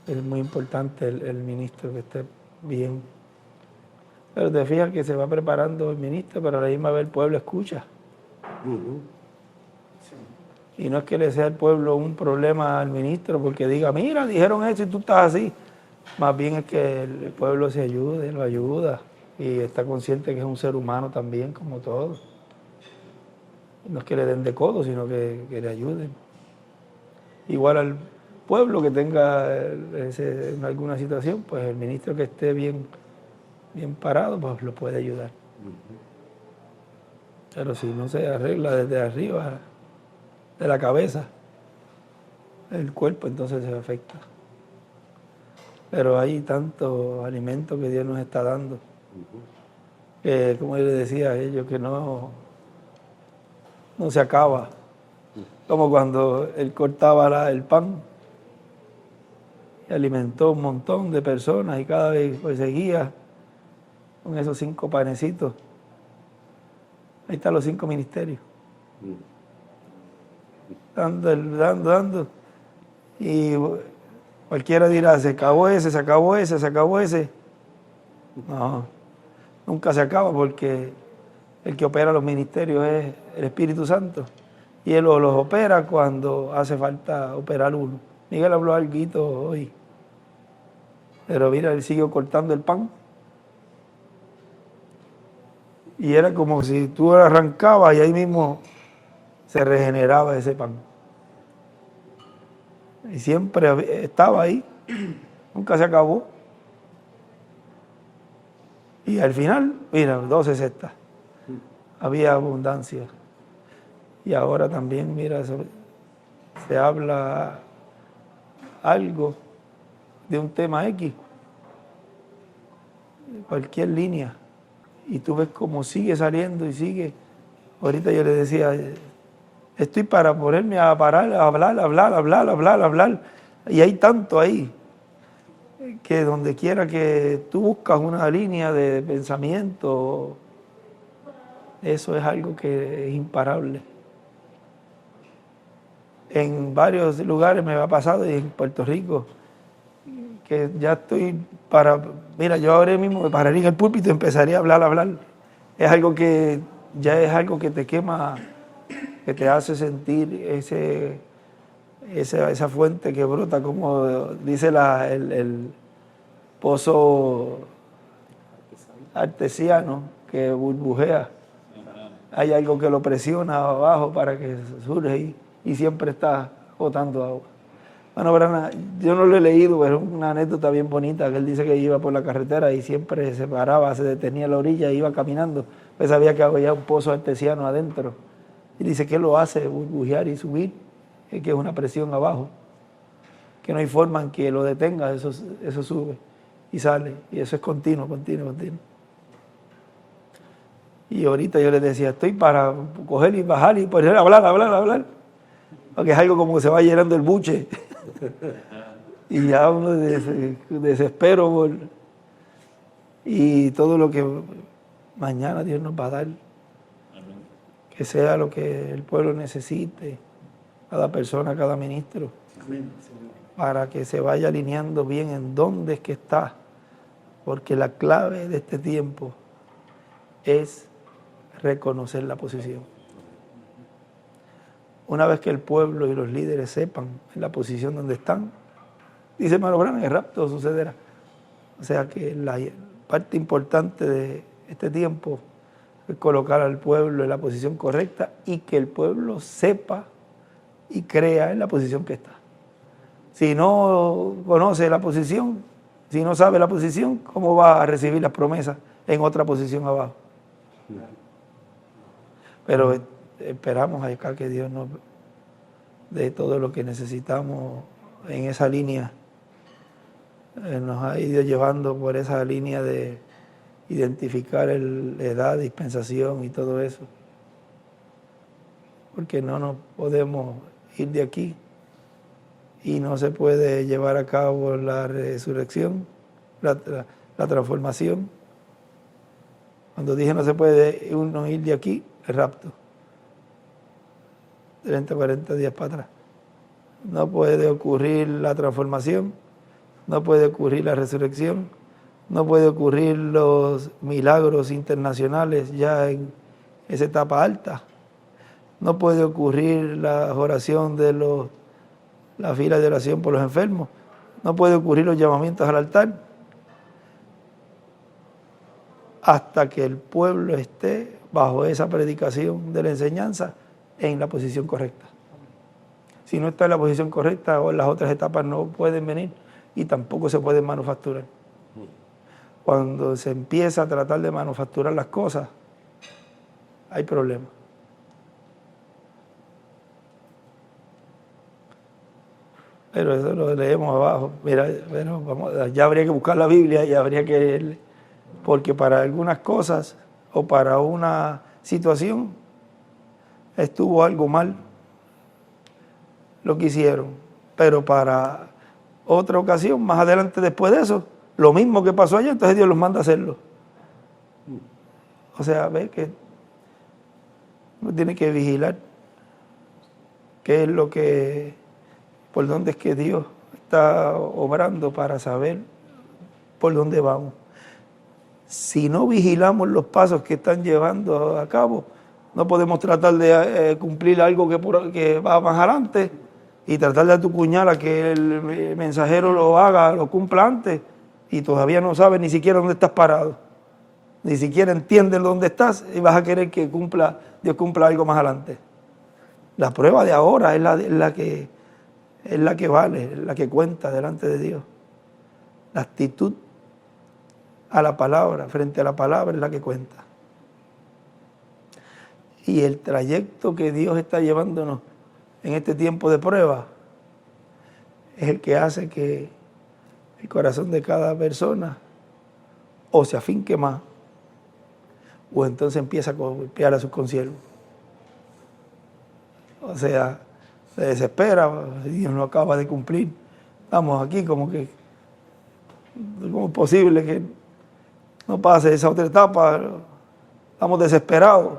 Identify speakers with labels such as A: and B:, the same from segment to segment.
A: Es muy importante el ministro que esté bien. Pero te fijas que se va preparando el ministro, pero a la misma vez el pueblo escucha. Y no es que le sea el pueblo un problema al ministro porque diga, mira, dijeron eso y tú estás así. Más bien es que el pueblo se ayude, lo ayuda y está consciente que es un ser humano también, como todos. No es que le den de codo, sino que le ayuden. Igual al pueblo que tenga en alguna situación, pues el ministro que esté bien parado, pues lo puede ayudar. Pero si no se arregla desde arriba, de la cabeza, el cuerpo, entonces se afecta. Pero hay tanto alimento que Dios nos está dando, que como yo les decía a ellos, que no se acaba. Como cuando él cortaba el pan y alimentó un montón de personas y cada vez pues, seguía con esos 5 panecitos. Ahí están los 5 ministerios. Dando. Y cualquiera dirá, se acabó ese, se acabó ese, se acabó ese. No, nunca se acaba porque el que opera los ministerios es el Espíritu Santo. Y Él los opera cuando hace falta operar uno. Miguel habló algo hoy. Pero mira, él siguió cortando el pan. Y era como si tú arrancabas y ahí mismo se regeneraba ese pan. Y siempre estaba ahí, nunca se acabó. Y al final, mira, 12 cestas. Había abundancia. Y ahora también, mira, se habla algo de un tema X, cualquier línea. Y tú ves cómo sigue saliendo y sigue. Ahorita yo le decía, estoy para ponerme a parar, a hablar. Y hay tanto ahí, que donde quiera que tú buscas una línea de pensamiento, eso es algo que es imparable. En varios lugares me ha pasado, y en Puerto Rico, que ya estoy mira, yo ahora mismo me pararía en el púlpito y empezaría a hablar. Es algo que ya es algo que te quema, que te hace sentir esa fuente que brota, como dice el pozo artesiano que burbujea. Hay algo que lo presiona abajo para que surge y siempre está botando agua. Bueno, Brana, yo no lo he leído, pero es una anécdota bien bonita, que él dice que iba por la carretera y siempre se paraba, se detenía a la orilla e iba caminando, pues sabía que había un pozo artesiano adentro. Y dice que lo hace burbujear y subir, que es una presión abajo, que no hay forma en que lo detenga, eso sube y sale, y eso es continuo. Y ahorita yo les decía, estoy para coger y bajar y poner a hablar, porque es algo como que se va llenando el buche. Y ya uno desespero y todo lo que mañana Dios nos va a dar, que sea lo que el pueblo necesite, cada persona, cada ministro, para que se vaya alineando bien en dónde es que está, porque la clave de este tiempo es reconocer la posición. Una vez que el pueblo y los líderes sepan en la posición donde están, dice hermano Branham, el rapto sucederá. O sea que la parte importante de este tiempo es colocar al pueblo en la posición correcta y que el pueblo sepa y crea en la posición que está. Si no conoce la posición, si no sabe la posición, ¿cómo va a recibir las promesas en otra posición abajo? Pero esperamos acá que Dios nos dé todo lo que necesitamos en esa línea. Nos ha ido llevando por esa línea de identificar la edad, dispensación y todo eso. Porque no nos podemos ir de aquí y no se puede llevar a cabo la resurrección, la transformación. Cuando dije no se puede uno ir de aquí, el rapto. 30, 40 días para atrás. No puede ocurrir la transformación no puede ocurrir la resurrección, no puede ocurrir los milagros internacionales ya en esa etapa alta, no puede ocurrir la oración de la fila de oración por los enfermos, no puede ocurrir los llamamientos al altar, hasta que el pueblo esté bajo esa predicación de la enseñanza en la posición correcta. Si no está en la posición correcta, o las otras etapas no pueden venir y tampoco se pueden manufacturar. Cuando se empieza a tratar de manufacturar las cosas, hay problemas. Pero eso lo leemos abajo. Mira, bueno, ya habría que buscar la Biblia y habría que leerle. Porque para algunas cosas o para una situación estuvo algo mal lo que hicieron, pero para otra ocasión, más adelante después de eso, lo mismo que pasó allá, entonces Dios los manda a hacerlo. O sea, ve que uno tiene que vigilar qué es lo que, por dónde es que Dios está obrando para saber por dónde vamos. Si no vigilamos los pasos que están llevando a cabo, no podemos tratar de cumplir algo que va más adelante y tratar de atucuñar a que el mensajero lo haga, lo cumpla antes, y todavía no sabes ni siquiera dónde estás parado, ni siquiera entiendes dónde estás y vas a querer que Dios cumpla algo más adelante. La prueba de ahora es la que vale, es la que cuenta delante de Dios. La actitud a la palabra, frente a la palabra, es la que cuenta. Y el trayecto que Dios está llevándonos en este tiempo de prueba es el que hace que el corazón de cada persona o se afinque más, o entonces empieza a golpear a sus consiervos. O sea, se desespera, Dios no acaba de cumplir. Estamos aquí como es posible que no pase esa otra etapa, estamos desesperados.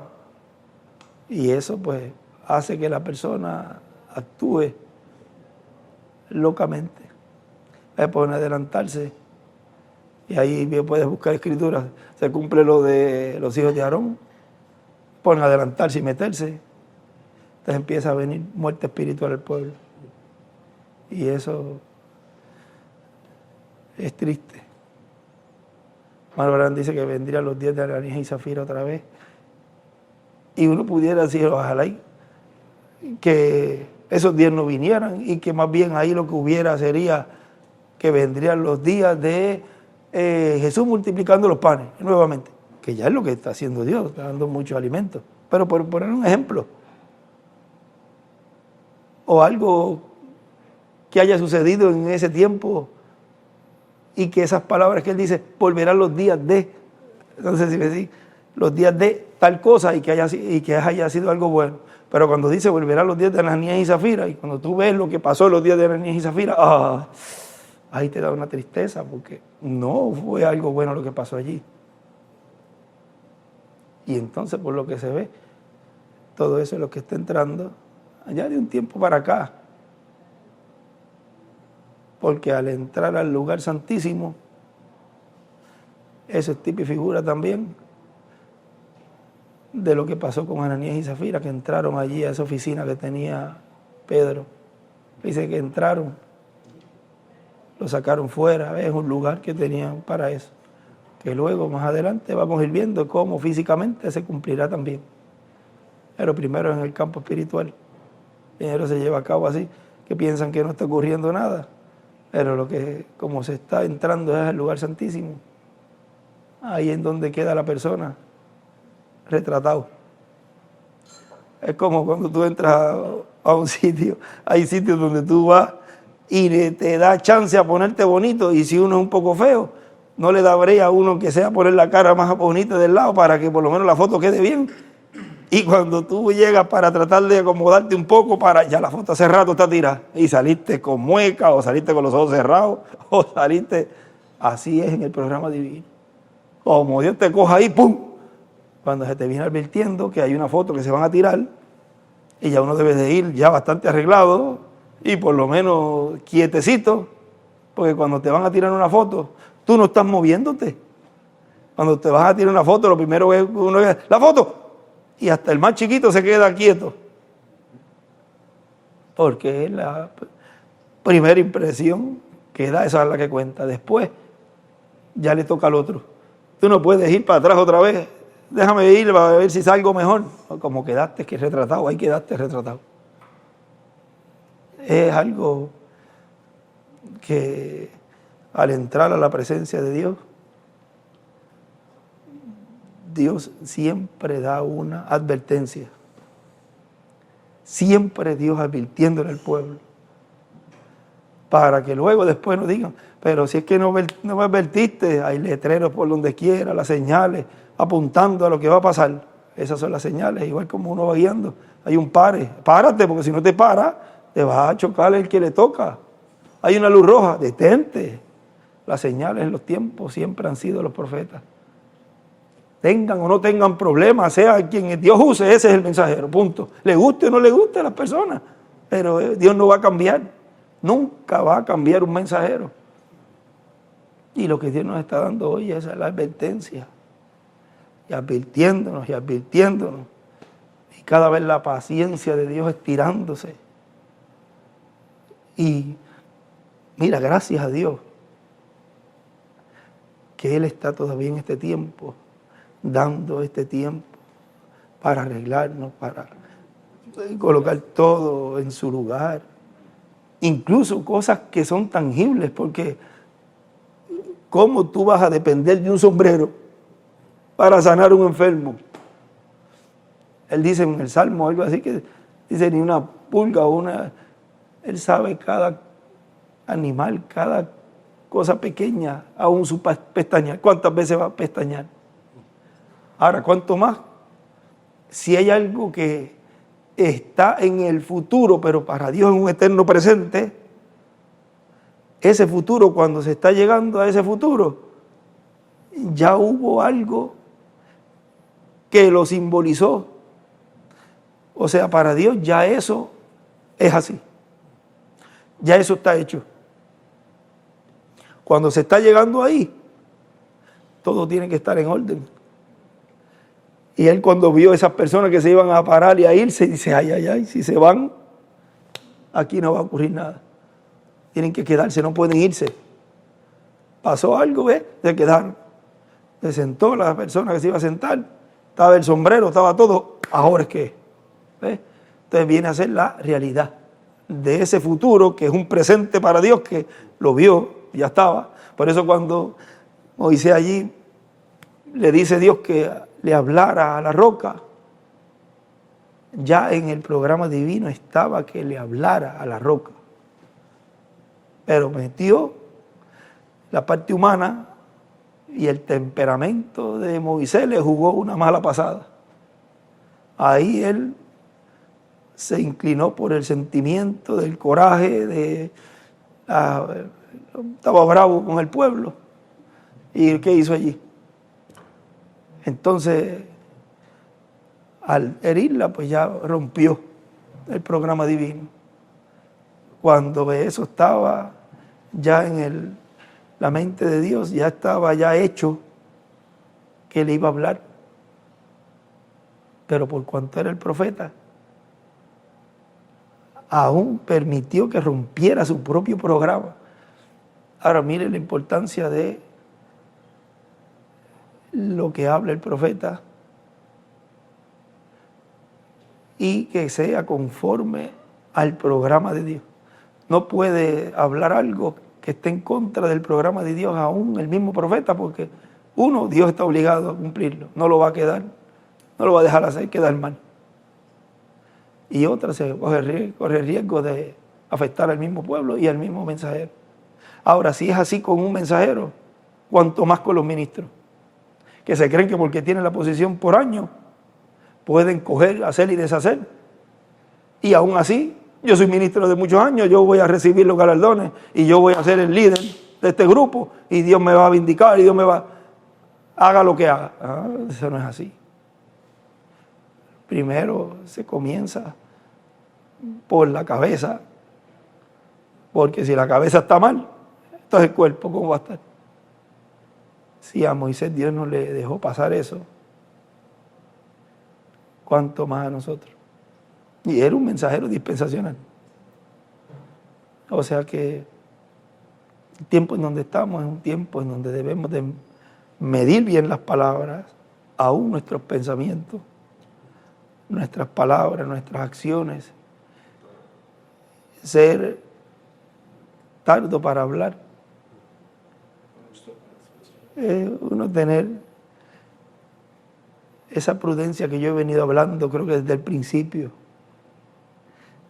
A: Y eso pues hace que la persona actúe locamente. Pueden adelantarse. Y ahí puedes buscar escrituras. Se cumple lo de los hijos de Aarón. Pueden adelantarse y meterse. Entonces empieza a venir muerte espiritual al pueblo. Y eso es triste. Marbarán dice que vendrían los días de Ananías y Zafira otra vez. Y uno pudiera decir, ojalá que esos días no vinieran y que más bien ahí lo que hubiera sería que vendrían los días de Jesús multiplicando los panes nuevamente, que ya es lo que está haciendo Dios, está dando muchos alimentos. Pero por poner un ejemplo, o algo que haya sucedido en ese tiempo y que esas palabras que él dice, volverán los días de, entonces si me dice, los días de tal cosa y que haya sido algo bueno. Pero cuando dice volverán los días de Ananías y Zafira, y cuando tú ves lo que pasó en los días de Ananías y Zafira, ahí te da una tristeza porque no fue algo bueno lo que pasó allí. Y entonces por lo que se ve, todo eso es lo que está entrando allá de un tiempo para acá. Porque al entrar al lugar santísimo, eso es tipo y figura también de lo que pasó con Ananías y Zafira, que entraron allí a esa oficina que tenía Pedro. Dice que entraron, lo sacaron fuera, es un lugar que tenían para eso. Que luego, más adelante, vamos a ir viendo cómo físicamente se cumplirá también. Pero primero en el campo espiritual. Primero se lleva a cabo así, que piensan que no está ocurriendo nada. Pero como se está entrando es el lugar santísimo. Ahí es donde queda la persona retratado. Es como cuando tú entras a un sitio, hay sitios donde tú vas y te da chance a ponerte bonito, y si uno es un poco feo, no le da brea a uno que sea poner la cara más bonita del lado para que por lo menos la foto quede bien. Y cuando tú llegas para tratar de acomodarte un poco, ya la foto hace rato está tirada y saliste con mueca o saliste con los ojos cerrados o saliste, así es en el programa divino. Como Dios te coja ahí, ¡pum! Cuando se te viene advirtiendo que hay una foto que se van a tirar y ya uno debe de ir ya bastante arreglado y por lo menos quietecito, Porque cuando te van a tirar una foto, tú no estás moviéndote. Cuando te vas a tirar una foto, lo primero que uno es ¡la foto! Y hasta el más chiquito se queda quieto. Porque es la primera impresión que da, esa es la que cuenta. Después ya le toca al otro. Tú no puedes ir para atrás otra vez. Déjame ir para ver si salgo mejor. Como quedaste que retratado, ahí quedaste retratado. Es algo que al entrar a la presencia de Dios, Dios siempre da una advertencia. Siempre Dios advirtiéndole al pueblo. Para que luego después nos digan, pero si es que no me advertiste, hay letreros por donde quiera, las señales, apuntando a lo que va a pasar. Esas son las señales, igual como uno va guiando. Hay un párate, porque si no te paras, te va a chocar el que le toca. Hay una luz roja, detente. Las señales en los tiempos siempre han sido los profetas. Tengan o no tengan problemas, sea quien Dios use, ese es el mensajero, punto. Le guste o no le guste a las personas, pero Dios no va a cambiar. Nunca va a cambiar un mensajero. Y lo que Dios nos está dando hoy es la advertencia. Y advirtiéndonos y advirtiéndonos. Y cada vez la paciencia de Dios estirándose. Y mira, gracias a Dios que Él está todavía en este tiempo, dando este tiempo para arreglarnos, para colocar todo en su lugar. Incluso cosas que son tangibles, porque ¿cómo tú vas a depender de un sombrero para sanar a un enfermo? Él dice en el Salmo algo así que dice ni una pulga o Él sabe cada animal, cada cosa pequeña, aún su pestañear. ¿Cuántas veces va a pestañear? Ahora, ¿cuánto más? Si hay algo que está en el futuro, pero para Dios es un eterno presente, ese futuro, cuando se está llegando a ese futuro, ya hubo algo que lo simbolizó. O sea, para Dios ya eso es así. Ya eso está hecho. Cuando se está llegando ahí, todo tiene que estar en orden. Y él cuando vio a esas personas que se iban a parar y a irse, dice, ay, si se van, aquí no va a ocurrir nada. Tienen que quedarse, no pueden irse. Pasó algo, ¿ves? Se quedaron. Se sentó la persona que se iba a sentar, estaba el sombrero, estaba todo, ahora es que, ¿ves? Entonces viene a ser la realidad de ese futuro, que es un presente para Dios, que lo vio, ya estaba. Por eso cuando Moisés allí le dice Dios que le hablara a la roca, ya en el programa divino estaba que le hablara a la roca. Pero metió la parte humana y el temperamento de Moisés le jugó una mala pasada. Ahí él se inclinó por el sentimiento del coraje, estaba bravo con el pueblo. ¿Y qué hizo allí? Entonces, al herirla, pues ya rompió el programa divino. Cuando eso estaba ya en la mente de Dios, ya estaba ya hecho que le iba a hablar. Pero por cuanto era el profeta, aún permitió que rompiera su propio programa. Ahora mire la importancia de lo que habla el profeta y que sea conforme al programa de Dios. No puede hablar algo que esté en contra del programa de Dios aún el mismo profeta, porque uno, Dios está obligado a cumplirlo, no lo va a dejar hacer quedar mal. Y otra, se corre riesgo de afectar al mismo pueblo y al mismo mensajero. Ahora, si es así con un mensajero, cuanto más con los ministros, que se creen que porque tienen la posición por años, pueden coger, hacer y deshacer. Y aún así, yo soy ministro de muchos años, yo voy a recibir los galardones y yo voy a ser el líder de este grupo y Dios me va a vindicar y Dios me va haga lo que haga. Eso no es así. Primero se comienza por la cabeza, porque si la cabeza está mal, Entonces el cuerpo, ¿cómo va a estar? Si a Moisés Dios no le dejó pasar eso, ¿cuánto más a nosotros? Y era un mensajero dispensacional. O sea que el tiempo en donde estamos es un tiempo en donde debemos de medir bien las palabras, aún nuestros pensamientos, nuestras palabras, nuestras acciones, ser tardo para hablar, uno tener esa prudencia que yo he venido hablando, creo que desde el principio,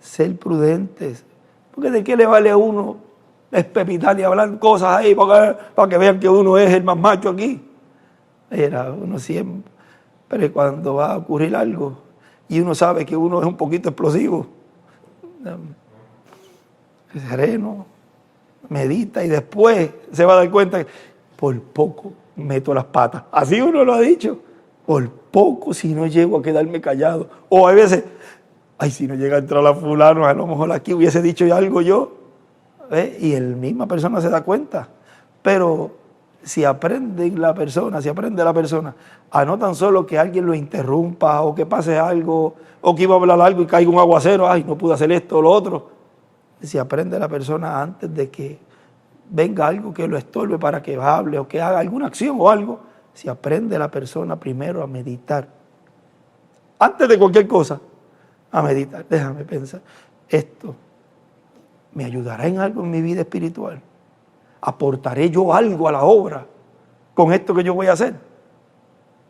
A: ser prudentes, porque de qué le vale a uno espepitar y hablar cosas ahí para que vean que uno es el más macho aquí. Era uno siempre, pero cuando va a ocurrir algo y uno sabe que uno es un poquito explosivo, sereno, medita y después se va a dar cuenta que por poco meto las patas. Así uno lo ha dicho, por poco si no llego a quedarme callado. O a veces, ay, si no llega a entrar a fulano, a lo mejor aquí hubiese dicho algo yo. Y la misma persona se da cuenta. Pero si aprende la persona a no tan solo que alguien lo interrumpa o que pase algo o que iba a hablar algo y caiga un aguacero, ay, no pude hacer esto o lo otro. Si aprende la persona antes de que venga algo que lo estorbe para que hable o que haga alguna acción o algo, si aprende la persona primero a meditar, antes de cualquier cosa, a meditar. Déjame pensar, esto me ayudará en algo en mi vida espiritual. ¿Aportaré yo algo a la obra con esto que yo voy a hacer?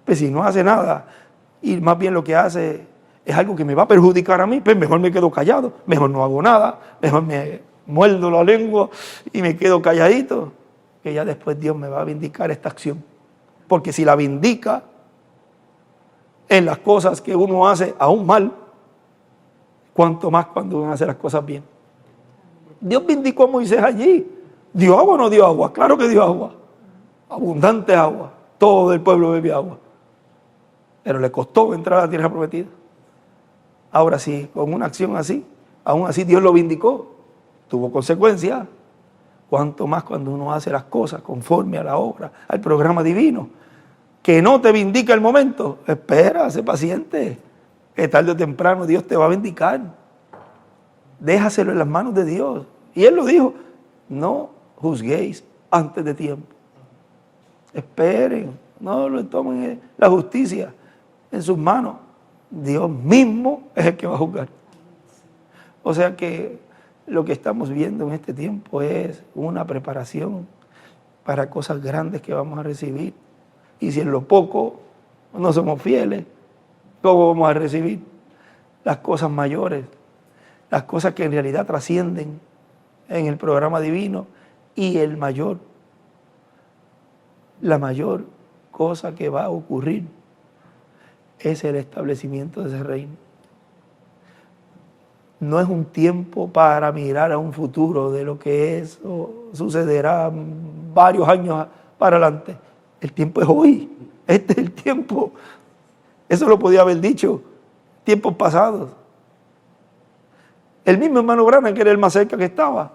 A: Pues si no hace nada y más bien lo que hace es algo que me va a perjudicar a mí, pues mejor me quedo callado, mejor no hago nada, mejor me muerdo la lengua y me quedo calladito, que ya después Dios me va a vindicar esta acción. Porque si la vindica en las cosas que uno hace aún mal, cuanto más cuando uno hace las cosas bien. Dios vindicó a Moisés allí. ¿Dio agua o no dio agua? Claro que dio agua. Abundante agua. Todo el pueblo bebía agua. Pero le costó entrar a la tierra prometida. Ahora sí, con una acción así, aún así Dios lo vindicó. Tuvo consecuencias. Cuanto más cuando uno hace las cosas conforme a la obra, al programa divino. Que no te vindica el momento. Espera, sé paciente. Que tarde o temprano Dios te va a vindicar. Déjaselo en las manos de Dios. Y Él lo dijo, no juzguéis antes de tiempo. Esperen, no lo tomen la justicia en sus manos. Dios mismo es el que va a juzgar. O sea que lo que estamos viendo en este tiempo es una preparación para cosas grandes que vamos a recibir. Y si en lo poco no somos fieles, ¿cómo vamos a recibir las cosas mayores? Las cosas que en realidad trascienden en el programa divino y la mayor cosa que va a ocurrir es el establecimiento de ese reino. No es un tiempo para mirar a un futuro de lo que es o sucederá varios años para adelante. El tiempo es hoy. Este es el tiempo. Eso lo podía haber dicho tiempos pasados. El mismo hermano Branham, que era el más cerca que estaba,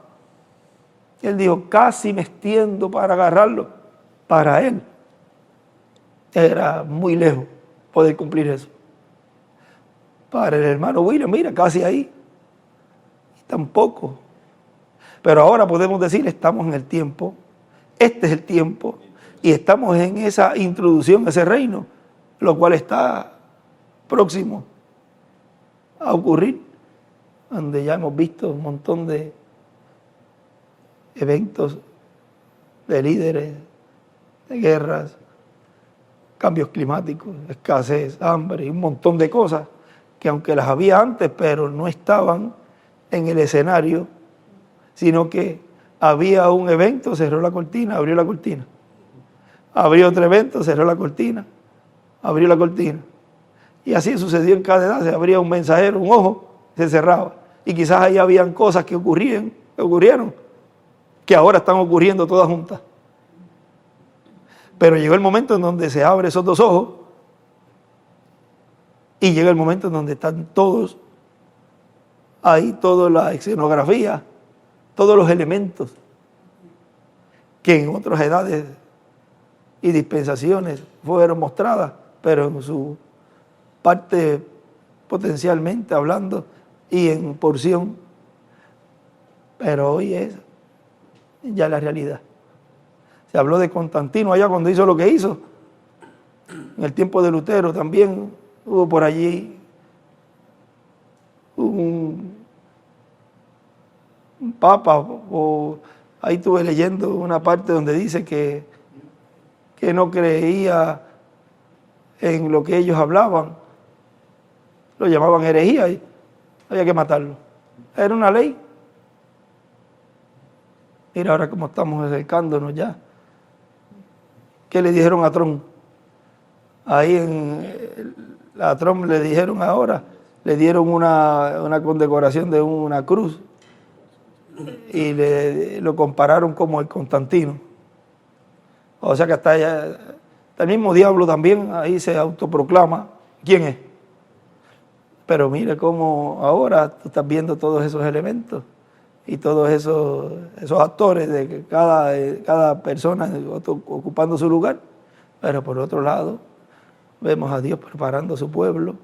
A: él dijo, casi me extiendo para agarrarlo. Para él era muy lejos poder cumplir eso. Para el hermano William, mira, casi ahí. Y tampoco. Pero ahora podemos decir, estamos en el tiempo, este es el tiempo, y estamos en esa introducción a ese reino, lo cual está próximo a ocurrir, donde ya hemos visto un montón de eventos de líderes, de guerras, cambios climáticos, escasez, hambre y un montón de cosas que aunque las había antes, pero no estaban en el escenario, sino que había un evento, cerró la cortina, abrió la cortina. Abrió otro evento, cerró la cortina, abrió la cortina. Y así sucedió en cada edad, se abría un mensajero, un ojo, se cerraba. Y quizás ahí habían cosas que ocurrieron, que ahora están ocurriendo todas juntas. Pero llegó el momento en donde se abren esos dos ojos y llega el momento en donde están todos ahí, toda la escenografía, todos los elementos. que en otras edades y dispensaciones fueron mostradas, pero en su parte potencialmente hablando y en porción. Pero hoy es ya la realidad. Se habló de Constantino allá cuando hizo lo que hizo. En el tiempo de Lutero también hubo por allí un papa, o ahí estuve leyendo una parte donde dice que no creía en lo que ellos hablaban, lo llamaban herejía y había que matarlo. Era una ley. Mira ahora cómo estamos acercándonos ya. ¿Qué le dijeron a Trump? Ahí a Trump le dijeron ahora, le dieron una condecoración de una cruz y lo compararon como el Constantino. O sea que hasta el mismo diablo también ahí se autoproclama quién es. Pero mire cómo ahora tú estás viendo todos esos elementos y todos esos actores de que cada persona ocupando su lugar. Pero por otro lado, vemos a Dios preparando a su pueblo.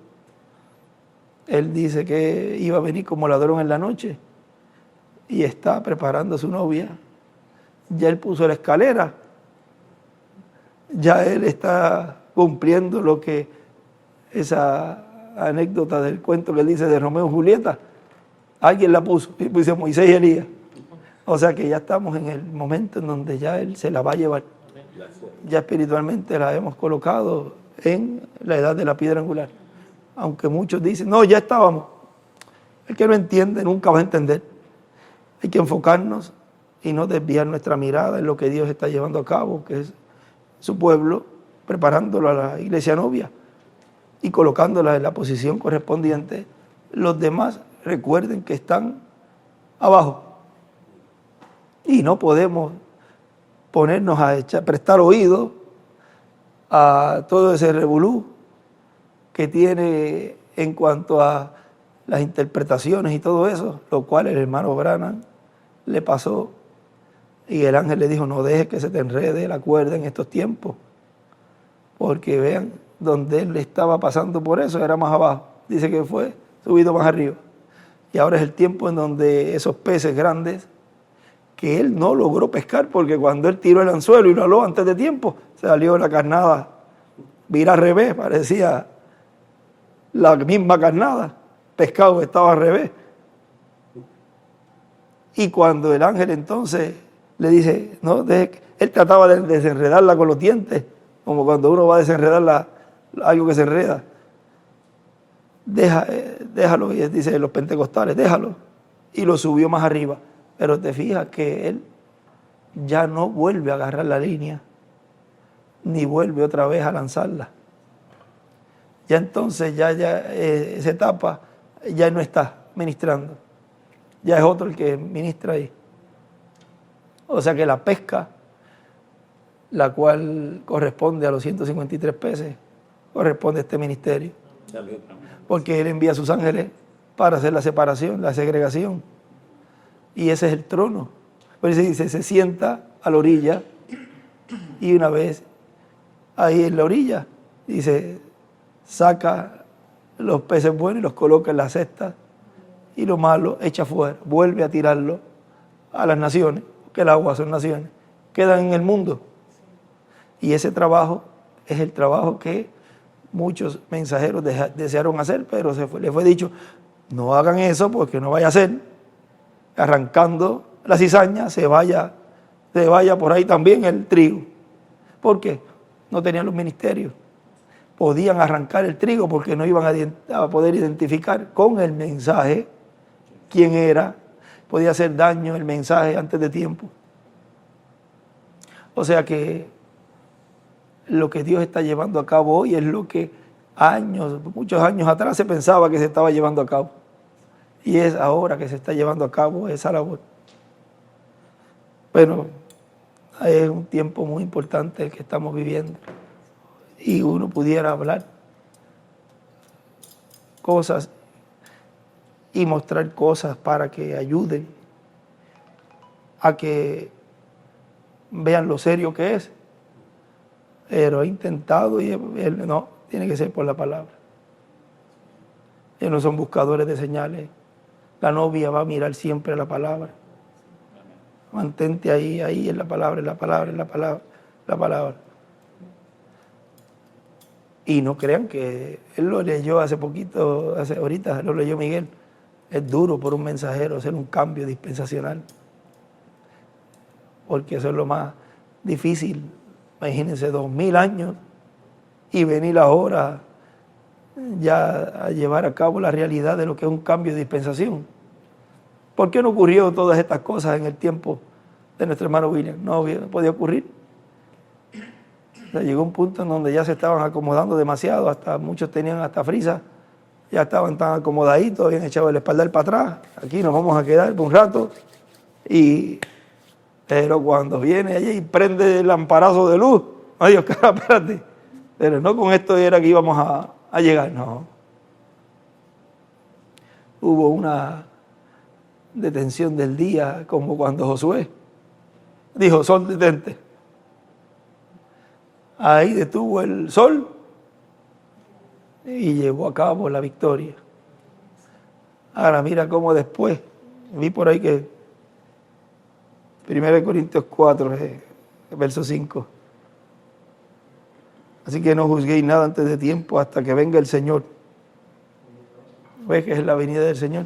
A: Él dice que iba a venir como ladrón en la noche y está preparando a su novia. Ya él puso la escalera. Ya él está cumpliendo lo que esa anécdota del cuento que él dice de Romeo y Julieta, alguien la puso, y puso Moisés y Elías. O sea que ya estamos en el momento en donde ya él se la va a llevar. Ya espiritualmente la hemos colocado en la edad de la piedra angular. Aunque muchos dicen, no, ya estábamos. El que no entiende nunca va a entender. Hay que enfocarnos y no desviar nuestra mirada en lo que Dios está llevando a cabo, que es su pueblo, preparándolo a la iglesia novia y colocándola en la posición correspondiente. Los demás recuerden que están abajo y no podemos ponernos a prestar oído a todo ese revolú que tiene en cuanto a las interpretaciones y todo eso, lo cual el hermano Branham le pasó y el ángel le dijo, no dejes que se te enrede la cuerda en estos tiempos, porque vean, donde él estaba pasando por eso era más abajo, dice que fue subido más arriba, y ahora es el tiempo en donde esos peces grandes que él no logró pescar, porque cuando él tiró el anzuelo y lo aló antes de tiempo, salió la carnada, vira al revés, parecía la misma carnada, pescado estaba al revés. Y cuando el ángel entonces le dice, no, él trataba de desenredarla con los dientes, como cuando uno va a desenredar algo que se enreda. Déjalo, y él dice los pentecostales, déjalo. Y lo subió más arriba. Pero te fijas que él ya no vuelve a agarrar la línea, ni vuelve otra vez a lanzarla. Ya entonces, esa etapa, ya no está ministrando. Ya es otro el que ministra ahí. O sea que la pesca, la cual corresponde a los 153 peces, corresponde a este ministerio. Porque él envía a sus ángeles para hacer la separación, la segregación. Y ese es el trono. Por eso dice, se sienta a la orilla y una vez ahí en la orilla, dice, saca los peces buenos y los coloca en la cesta y lo malo echa fuera, vuelve a tirarlo a las naciones, que el agua son naciones, quedan en el mundo. Y ese trabajo es el trabajo que muchos mensajeros desearon hacer, pero les fue dicho, no hagan eso porque no vaya a ser, arrancando la cizaña, se vaya por ahí también el trigo. ¿Por qué? No tenían los ministerios. Podían arrancar el trigo porque no iban a poder identificar con el mensaje quién era. Podía hacer daño el mensaje antes de tiempo. O sea que lo que Dios está llevando a cabo hoy es lo que muchos años atrás se pensaba que se estaba llevando a cabo. Y es ahora que se está llevando a cabo esa labor. Bueno, es un tiempo muy importante el que estamos viviendo. Y uno pudiera hablar cosas y mostrar cosas para que ayuden a que vean lo serio que es. Pero he intentado y no, tiene que ser por la palabra. Ellos no son buscadores de señales. La novia va a mirar siempre la palabra. Mantente ahí en la palabra, en la palabra, en la palabra, la palabra. Y no crean que él lo leyó hace poquito, ahorita lo leyó Miguel. Es duro por un mensajero hacer un cambio dispensacional. Porque eso es lo más difícil. Imagínense 2000 años y venir ahora ya a llevar a cabo la realidad de lo que es un cambio de dispensación. ¿Por qué no ocurrió todas estas cosas en el tiempo de nuestro hermano William? No podía ocurrir. O sea, llegó un punto en donde ya se estaban acomodando demasiado, hasta muchos tenían hasta frisa, ya estaban tan acomodaditos, habían echado el espaldar para atrás, aquí nos vamos a quedar por un rato, pero cuando viene allí y prende el lamparazo de luz, ay Dios, cara, espérate, pero no con esto era que íbamos a llegar, no. Hubo una detención del día, como cuando Josué dijo, sol, detente. Ahí detuvo el sol y llevó a cabo la victoria. Ahora mira cómo después, vi por ahí que 1 Corintios 4, verso 5. Así que no juzguéis nada antes de tiempo hasta que venga el Señor. ¿Ves que es la venida del Señor?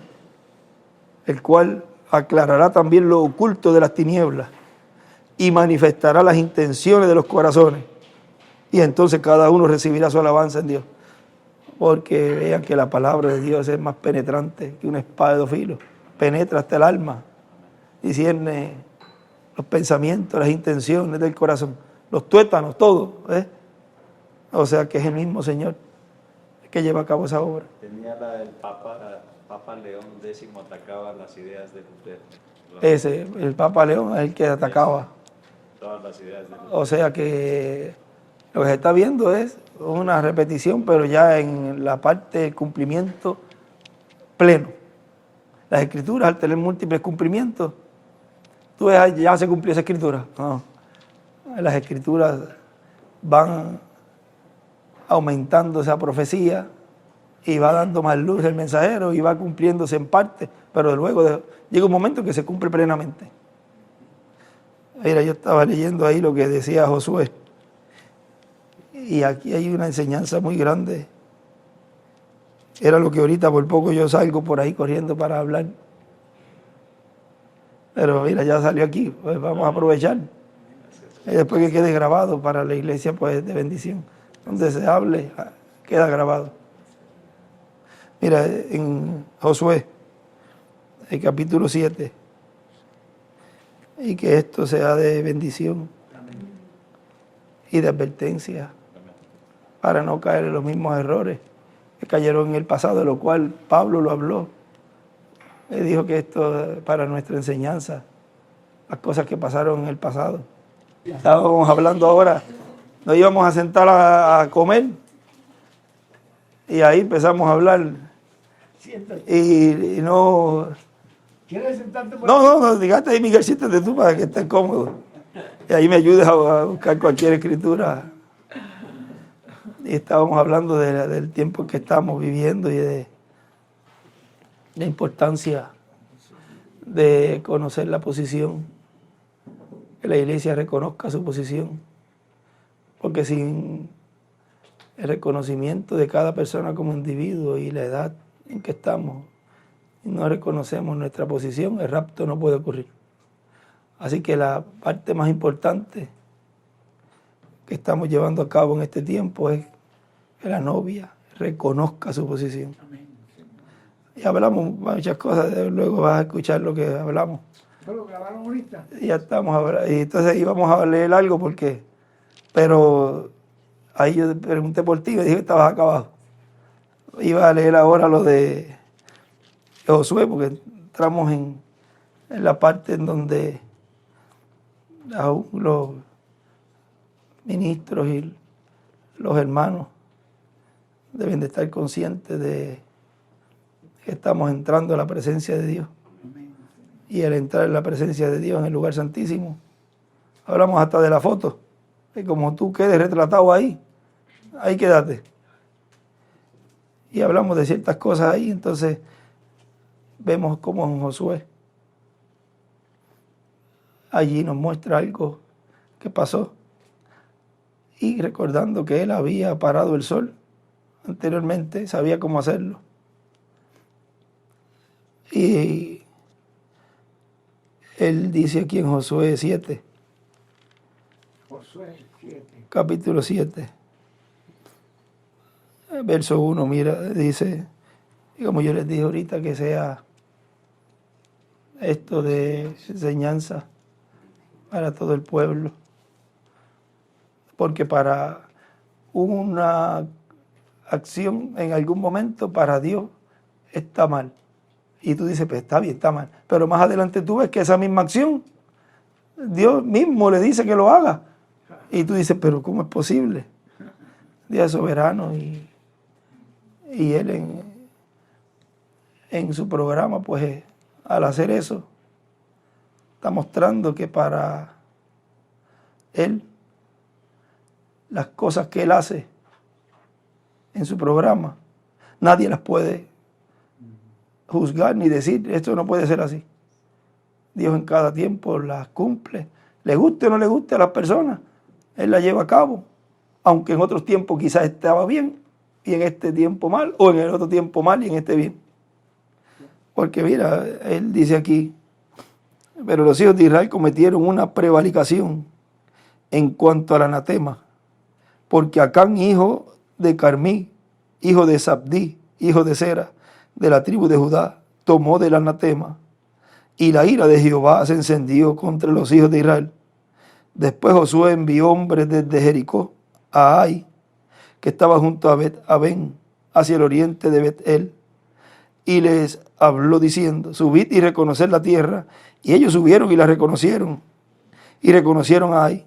A: El cual aclarará también lo oculto de las tinieblas y manifestará las intenciones de los corazones. Y entonces cada uno recibirá su alabanza en Dios. Porque vean que la palabra de Dios es más penetrante que una espada de dos filos. Penetra hasta el alma. Discierne los pensamientos, las intenciones del corazón. Los tuétanos, todo. O sea que es el mismo Señor que lleva a cabo esa obra.
B: Tenía el Papa León X atacaba las ideas de Lutero.
A: El Papa León es el que atacaba.
B: Todas las ideas de Lutero.
A: O sea que lo que se está viendo es una repetición, pero ya en la parte del cumplimiento pleno. Las escrituras, al tener múltiples cumplimientos, tú ves, ya se cumplió esa escritura. No. Las escrituras van aumentando esa profecía y va dando más luz el mensajero y va cumpliéndose en parte, pero luego llega un momento que se cumple plenamente. Mira, yo estaba leyendo ahí lo que decía Josué. Y aquí hay una enseñanza muy grande. Era lo que ahorita por poco yo salgo por ahí corriendo para hablar. Pero mira, ya salió aquí, pues vamos a aprovechar. Y después que quede grabado para la iglesia, pues de bendición. Donde se hable, queda grabado. Mira, en Josué, el capítulo 7, y que esto sea de bendición y de advertencia para no caer en los mismos errores que cayeron en el pasado, de lo cual Pablo lo habló. Él dijo que esto es para nuestra enseñanza, las cosas que pasaron en el pasado. Estábamos hablando ahora, nos íbamos a sentar a comer y ahí empezamos a hablar. Y no...
C: ¿Quieres sentarte por
A: No, dígate ahí, Miguel, siéntate tú para que estés cómodo. Y ahí me ayudes a buscar cualquier escritura. Y estábamos hablando del tiempo en que estamos viviendo y de la importancia de conocer la posición, que la iglesia reconozca su posición, porque sin el reconocimiento de cada persona como individuo y la edad en que estamos, y no reconocemos nuestra posición, el rapto no puede ocurrir. Así que la parte más importante que estamos llevando a cabo en este tiempo es que la novia reconozca su posición. Y hablamos muchas cosas, luego vas a escuchar lo que hablamos.
C: ¿Lo grabaron ahorita?
A: Y ya estamos ahora, y entonces íbamos a leer algo pero ahí yo pregunté por ti y me dije que estabas acá abajo. Iba a leer ahora lo de Josué, porque entramos en la parte en donde aún los ministros y los hermanos deben de estar conscientes de que estamos entrando a la presencia de Dios. Y al entrar en la presencia de Dios en el lugar santísimo, Hablamos hasta de la foto. Y como tú quedes retratado ahí quédate. Y hablamos de ciertas cosas ahí, entonces vemos cómo en Josué allí nos muestra algo que pasó. Y recordando que él había parado el sol anteriormente, sabía cómo hacerlo. Y él dice aquí en Josué 7,
C: Josué 7.
A: capítulo 7, verso 1, mira, dice, y como yo les dije ahorita, que sea esto de enseñanza para todo el pueblo, porque para una acción en algún momento para Dios está mal, y tú dices, pues está bien, está mal, pero más adelante tú ves que esa misma acción Dios mismo le dice que lo haga, y tú dices, pero ¿cómo es posible? Dios es soberano, y él en su programa, pues al hacer eso, está mostrando que para él, las cosas que él hace en su programa, nadie las puede juzgar ni decir, esto no puede ser así. Dios en cada tiempo las cumple, le guste o no le guste a las personas, él las lleva a cabo, aunque en otros tiempos quizás estaba bien y en este tiempo mal, o en el otro tiempo mal y en este bien. Porque mira, él dice aquí, pero los hijos de Israel cometieron una prevaricación en cuanto al anatema, porque Acán, hijo de Carmí, hijo de Sabdí, hijo de Sera, de la tribu de Judá, tomó del anatema, y la ira de Jehová se encendió contra los hijos de Israel. Después Josué envió hombres desde Jericó a Ai, que estaba junto a Bet-Aben, hacia el oriente de Bet-El, y les habló diciendo, subid y reconoced la tierra. Y ellos subieron y la reconocieron, y reconocieron a Ai.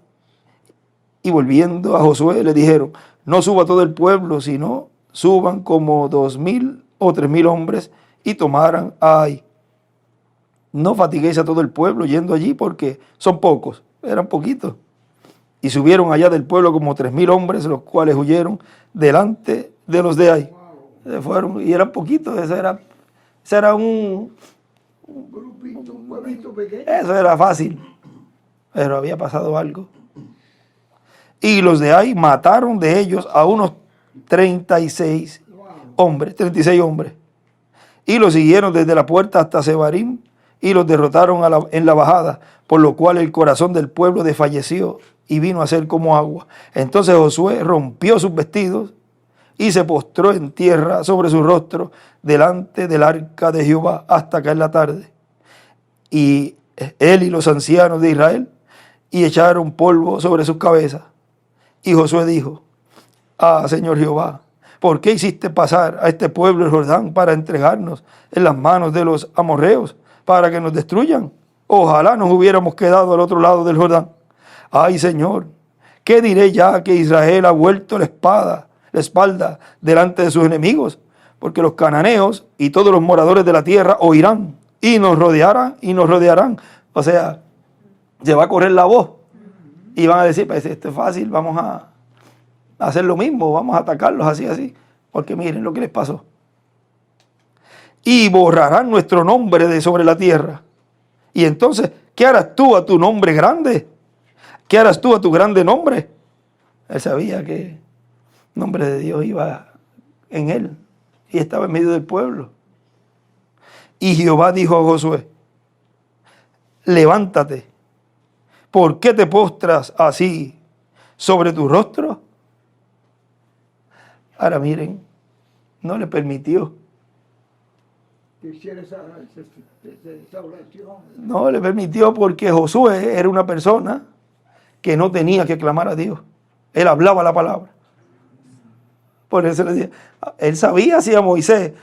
A: Y volviendo a Josué le dijeron, no suba todo el pueblo, sino suban como 2,000 o 3,000 hombres y tomaran a Ai. No fatiguéis a todo el pueblo yendo allí, porque son pocos, eran poquitos. Y subieron allá del pueblo como 3,000 hombres, los cuales huyeron delante de los de Ai. Se fueron, y eran poquitos, ese era un
C: grupito, un pueblito pequeño.
A: Eso era fácil, pero había pasado algo. Y los de Ai mataron de ellos a unos 36 hombres, y los siguieron desde la puerta hasta Sebarim, y los derrotaron en la bajada, por lo cual el corazón del pueblo desfalleció y vino a ser como agua. Entonces Josué rompió sus vestidos y se postró en tierra sobre su rostro delante del arca de Jehová hasta caer la tarde. Y él y los ancianos de Israel y echaron polvo sobre sus cabezas. Y Josué dijo, Señor Jehová, ¿por qué hiciste pasar a este pueblo el Jordán para entregarnos en las manos de los amorreos para que nos destruyan? Ojalá nos hubiéramos quedado al otro lado del Jordán. Ay, Señor, ¿qué diré ya que Israel ha vuelto la espalda delante de sus enemigos? Porque los cananeos y todos los moradores de la tierra oirán y nos rodearán. O sea, se va a correr la voz y van a decir, pues esto es fácil, vamos a hacer lo mismo, vamos a atacarlos así, porque miren lo que les pasó. Y borrarán nuestro nombre de sobre la tierra. Y entonces, ¿qué harás tú a tu nombre grande? ¿Qué harás tú a tu grande nombre? Él sabía que el nombre de Dios iba en él y estaba en medio del pueblo. Y Jehová dijo a Josué, levántate, ¿por qué te postras así sobre tu rostro? Ahora miren, no le permitió.
C: Que hiciera esa oración.
A: No le permitió porque Josué era una persona que no tenía que clamar a Dios. Él hablaba la palabra. Por eso le decía, él sabía si a Moisés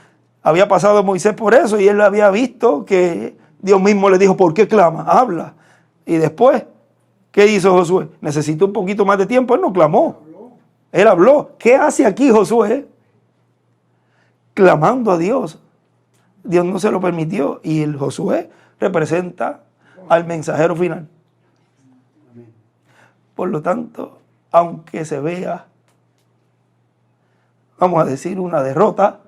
A: había pasado Moisés por eso y él había visto que Dios mismo le dijo, ¿por qué clama? Habla. Y después, ¿qué hizo Josué? Necesitó un poquito más de tiempo, él no clamó. Él habló. ¿Qué hace aquí Josué? Clamando a Dios. Dios no se lo permitió y el Josué representa al mensajero final. Por lo tanto, aunque se vea, vamos a decir, una derrota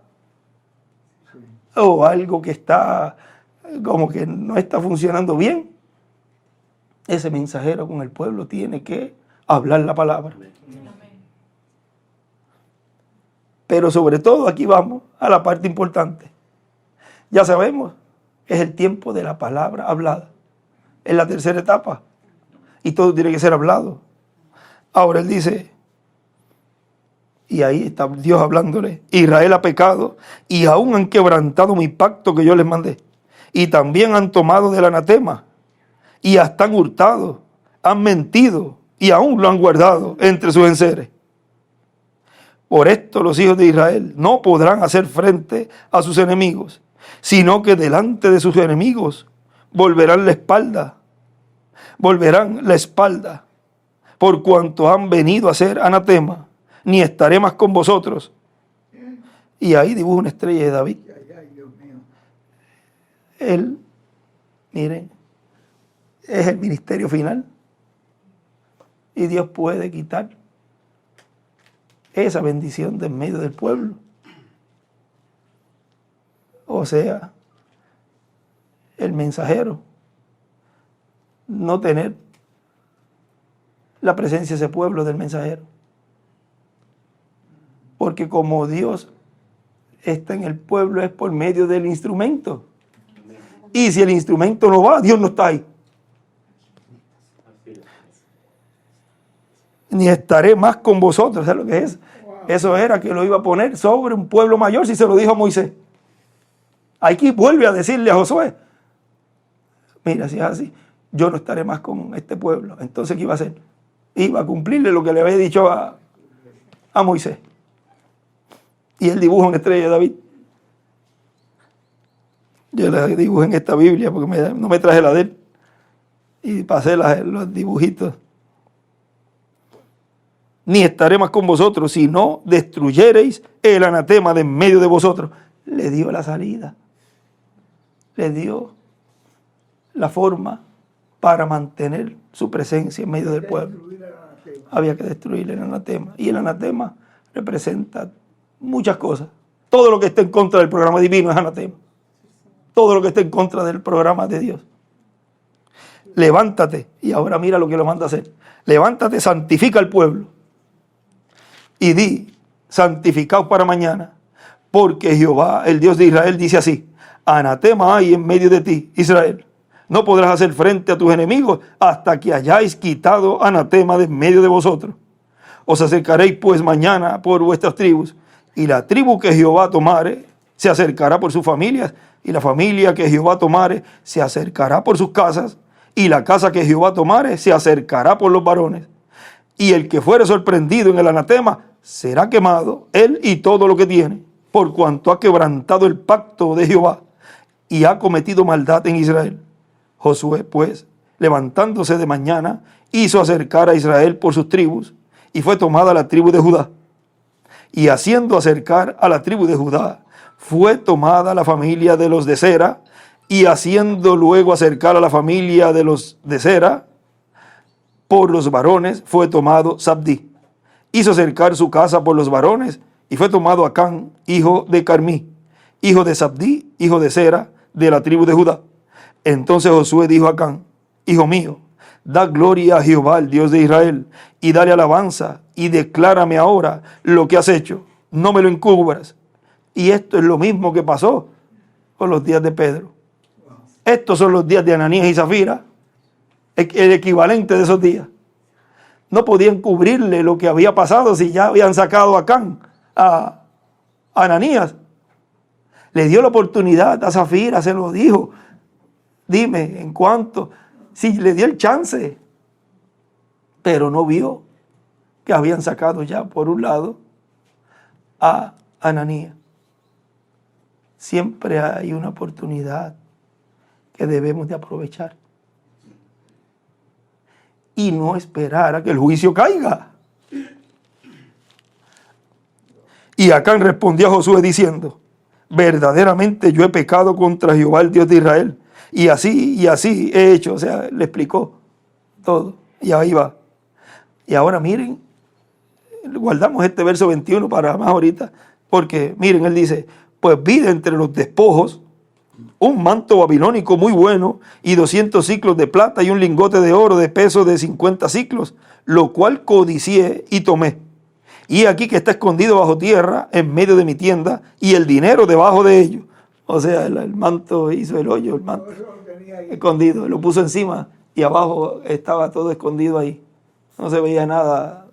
A: o algo que está como que no está funcionando bien, ese mensajero con el pueblo tiene que hablar la palabra. Pero sobre todo aquí vamos a la parte importante. Ya sabemos que es el tiempo de la palabra hablada. Es la tercera etapa y todo tiene que ser hablado. Ahora él dice, y ahí está Dios hablándole, Israel ha pecado y aún han quebrantado mi pacto que yo les mandé. Y también han tomado del anatema y hasta han hurtado, han mentido y aún lo han guardado entre sus enseres. Por esto los hijos de Israel no podrán hacer frente a sus enemigos, sino que delante de sus enemigos volverán la espalda, por cuanto han venido a ser anatema, ni estaré más con vosotros. Y ahí dibuja una estrella de David. Él, miren, es el ministerio final. Y Dios puede quitar esa bendición de en medio del pueblo. O sea, el mensajero no tener la presencia de ese pueblo del mensajero. Porque como Dios está en el pueblo es por medio del instrumento. Y si el instrumento no va, Dios no está ahí. Ni estaré más con vosotros. ¿Sabes lo que es? Eso era que lo iba a poner sobre un pueblo mayor, si se lo dijo a Moisés. Aquí vuelve a decirle a Josué, mira, si es así, yo no estaré más con este pueblo. Entonces, ¿qué iba a hacer? Iba a cumplirle lo que le había dicho a Moisés. Y él dibuja una estrella de David. Yo la dibujé en esta Biblia porque no me traje la de él. Y pasé los dibujitos. Ni estaré más con vosotros, si no destruyereis el anatema de en medio de vosotros. Le dio la salida. Le dio la forma para mantener su presencia en medio del pueblo. Había que destruir el anatema. Y el anatema representa muchas cosas. Todo lo que esté en contra del programa divino es anatema. Todo lo que esté en contra del programa de Dios. Levántate. Y ahora mira lo que lo manda a hacer. Levántate, santifica al pueblo. Y di, santificaos para mañana. Porque Jehová, el Dios de Israel, dice así: anatema hay en medio de ti, Israel. No podrás hacer frente a tus enemigos hasta que hayáis quitado anatema de en medio de vosotros. Os acercaréis pues mañana por vuestras tribus, y la tribu que Jehová tomare se acercará por sus familias, y la familia que Jehová tomare se acercará por sus casas, y la casa que Jehová tomare se acercará por los varones. Y el que fuere sorprendido en el anatema será quemado, él y todo lo que tiene, por cuanto ha quebrantado el pacto de Jehová y ha cometido maldad en Israel. Josué, pues, levantándose de mañana, hizo acercar a Israel por sus tribus, y fue tomada la tribu de Judá. Y haciendo acercar a la tribu de Judá, fue tomada la familia de los de Sera, y haciendo luego acercar a la familia de los de Sera, por los varones, fue tomado Sabdí. Hizo acercar su casa por los varones, y fue tomado Acán, hijo de Carmí, hijo de Sabdí, hijo de Sera, de la tribu de Judá. Entonces Josué dijo a Acán: hijo mío, da gloria a Jehová, el Dios de Israel, y dale alabanza, y declárame ahora lo que has hecho, no me lo encubras. Y esto es lo mismo que pasó con los días de Pedro. Estos son los días de Ananías y Zafira, el equivalente de esos días. No podían cubrirle lo que había pasado si ya habían sacado a Acán, a Ananías. Le dio la oportunidad a Zafira, se lo dijo. Dime, ¿en cuánto? Sí, le dio el chance. Pero no vio que habían sacado ya, por un lado, a Ananías. Siempre hay una oportunidad que debemos de aprovechar. Y no esperar a que el juicio caiga. Y Acán respondió a Josué diciendo: verdaderamente yo he pecado contra Jehová, el Dios de Israel, y así he hecho. O sea, le explicó todo, y ahí va. Y ahora miren, guardamos este verso 21 para más ahorita, porque miren, él dice, pues vi de entre los despojos un manto babilónico muy bueno y 200 siclos de plata y un lingote de oro de peso de 50 siclos, lo cual codicié y tomé. Y aquí que está escondido bajo tierra en medio de mi tienda y el dinero debajo de ello. O sea, el manto hizo el hoyo, el manto escondido, lo puso encima y abajo estaba todo escondido ahí. No se veía nada.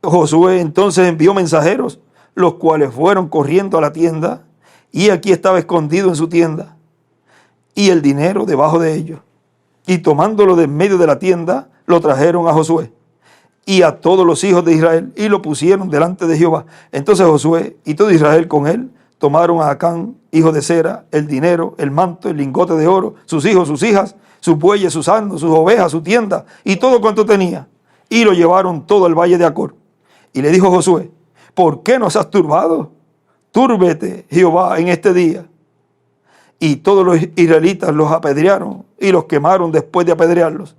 A: Josué entonces envió mensajeros, los cuales fueron corriendo a la tienda, y aquí estaba escondido en su tienda, y el dinero debajo de ellos. Y tomándolo de en medio de la tienda, lo trajeron a Josué y a todos los hijos de Israel, y lo pusieron delante de Jehová. Entonces Josué y todo Israel con él tomaron a Acán, hijo de Zera, el dinero, el manto, el lingote de oro, sus hijos, sus hijas, sus bueyes, sus asnos, sus ovejas, su tienda, y todo cuanto tenía, y lo llevaron todo al valle de Acor. Y le dijo Josué, ¿por qué nos has turbado? Túrbete, Jehová, en este día. Y todos los israelitas los apedrearon y los quemaron después de apedrearlos.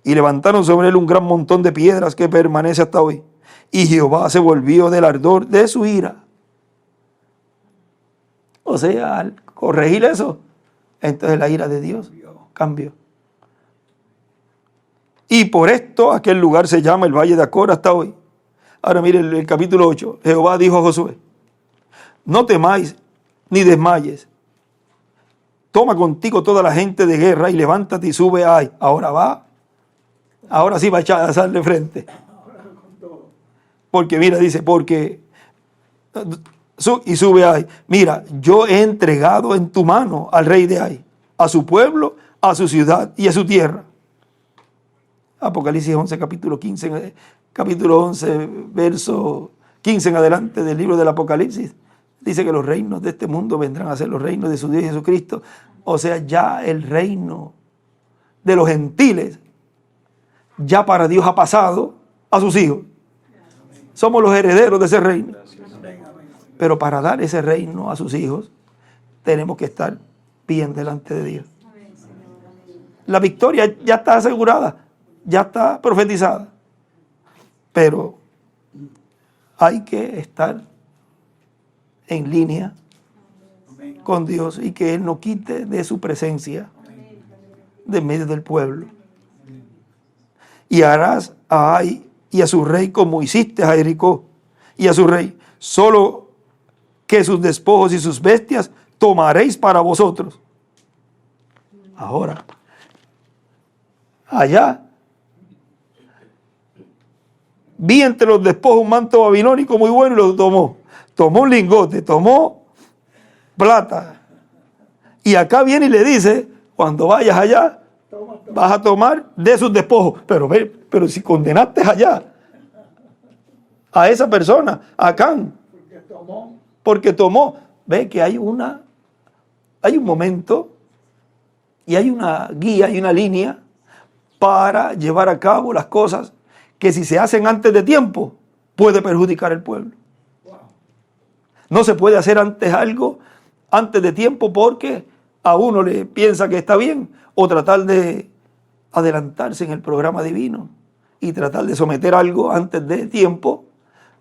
A: Y levantaron sobre él un gran montón de piedras que permanece hasta hoy. Y Jehová se volvió del ardor de su ira. O sea, al corregir eso, entonces la ira de Dios cambió. Y por esto aquel lugar se llama el Valle de Acor hasta hoy. Ahora mire el capítulo 8. Jehová dijo a Josué, no temáis ni desmayes. Toma contigo toda la gente de guerra y levántate y sube a Ai. Ahora sí va a echar de frente. Porque mira, dice, y sube a Ai. Mira, yo he entregado en tu mano al rey de Ai, a su pueblo, a su ciudad y a su tierra. Apocalipsis 11, capítulo 15, capítulo 11, verso 15 en adelante del libro del Apocalipsis. Dice que los reinos de este mundo vendrán a ser los reinos de su Dios Jesucristo. O sea, ya el reino de los gentiles, ya para Dios ha pasado a sus hijos. Somos los herederos de ese reino. Pero para dar ese reino a sus hijos, tenemos que estar bien delante de Dios. La victoria ya está asegurada, ya está profetizada. Pero hay que estar en línea con Dios y que Él no quite de su presencia de medio del pueblo. Y harás a Ai y a su rey como hiciste a Jericó y a su rey, solo que sus despojos y sus bestias tomaréis para vosotros. Ahora, allá vi entre los despojos un manto babilónico muy bueno y lo tomó. Tomó un lingote, tomó plata. Y acá viene y le dice, cuando vayas allá, vas a tomar de sus despojos. Pero si condenaste allá a esa persona, a Acán, porque tomó, ve que hay un momento y hay una guía, hay una línea para llevar a cabo las cosas que si se hacen antes de tiempo, puede perjudicar al pueblo. No se puede hacer algo antes de tiempo porque a uno le piensa que está bien, o tratar de adelantarse en el programa divino y tratar de someter algo antes de tiempo,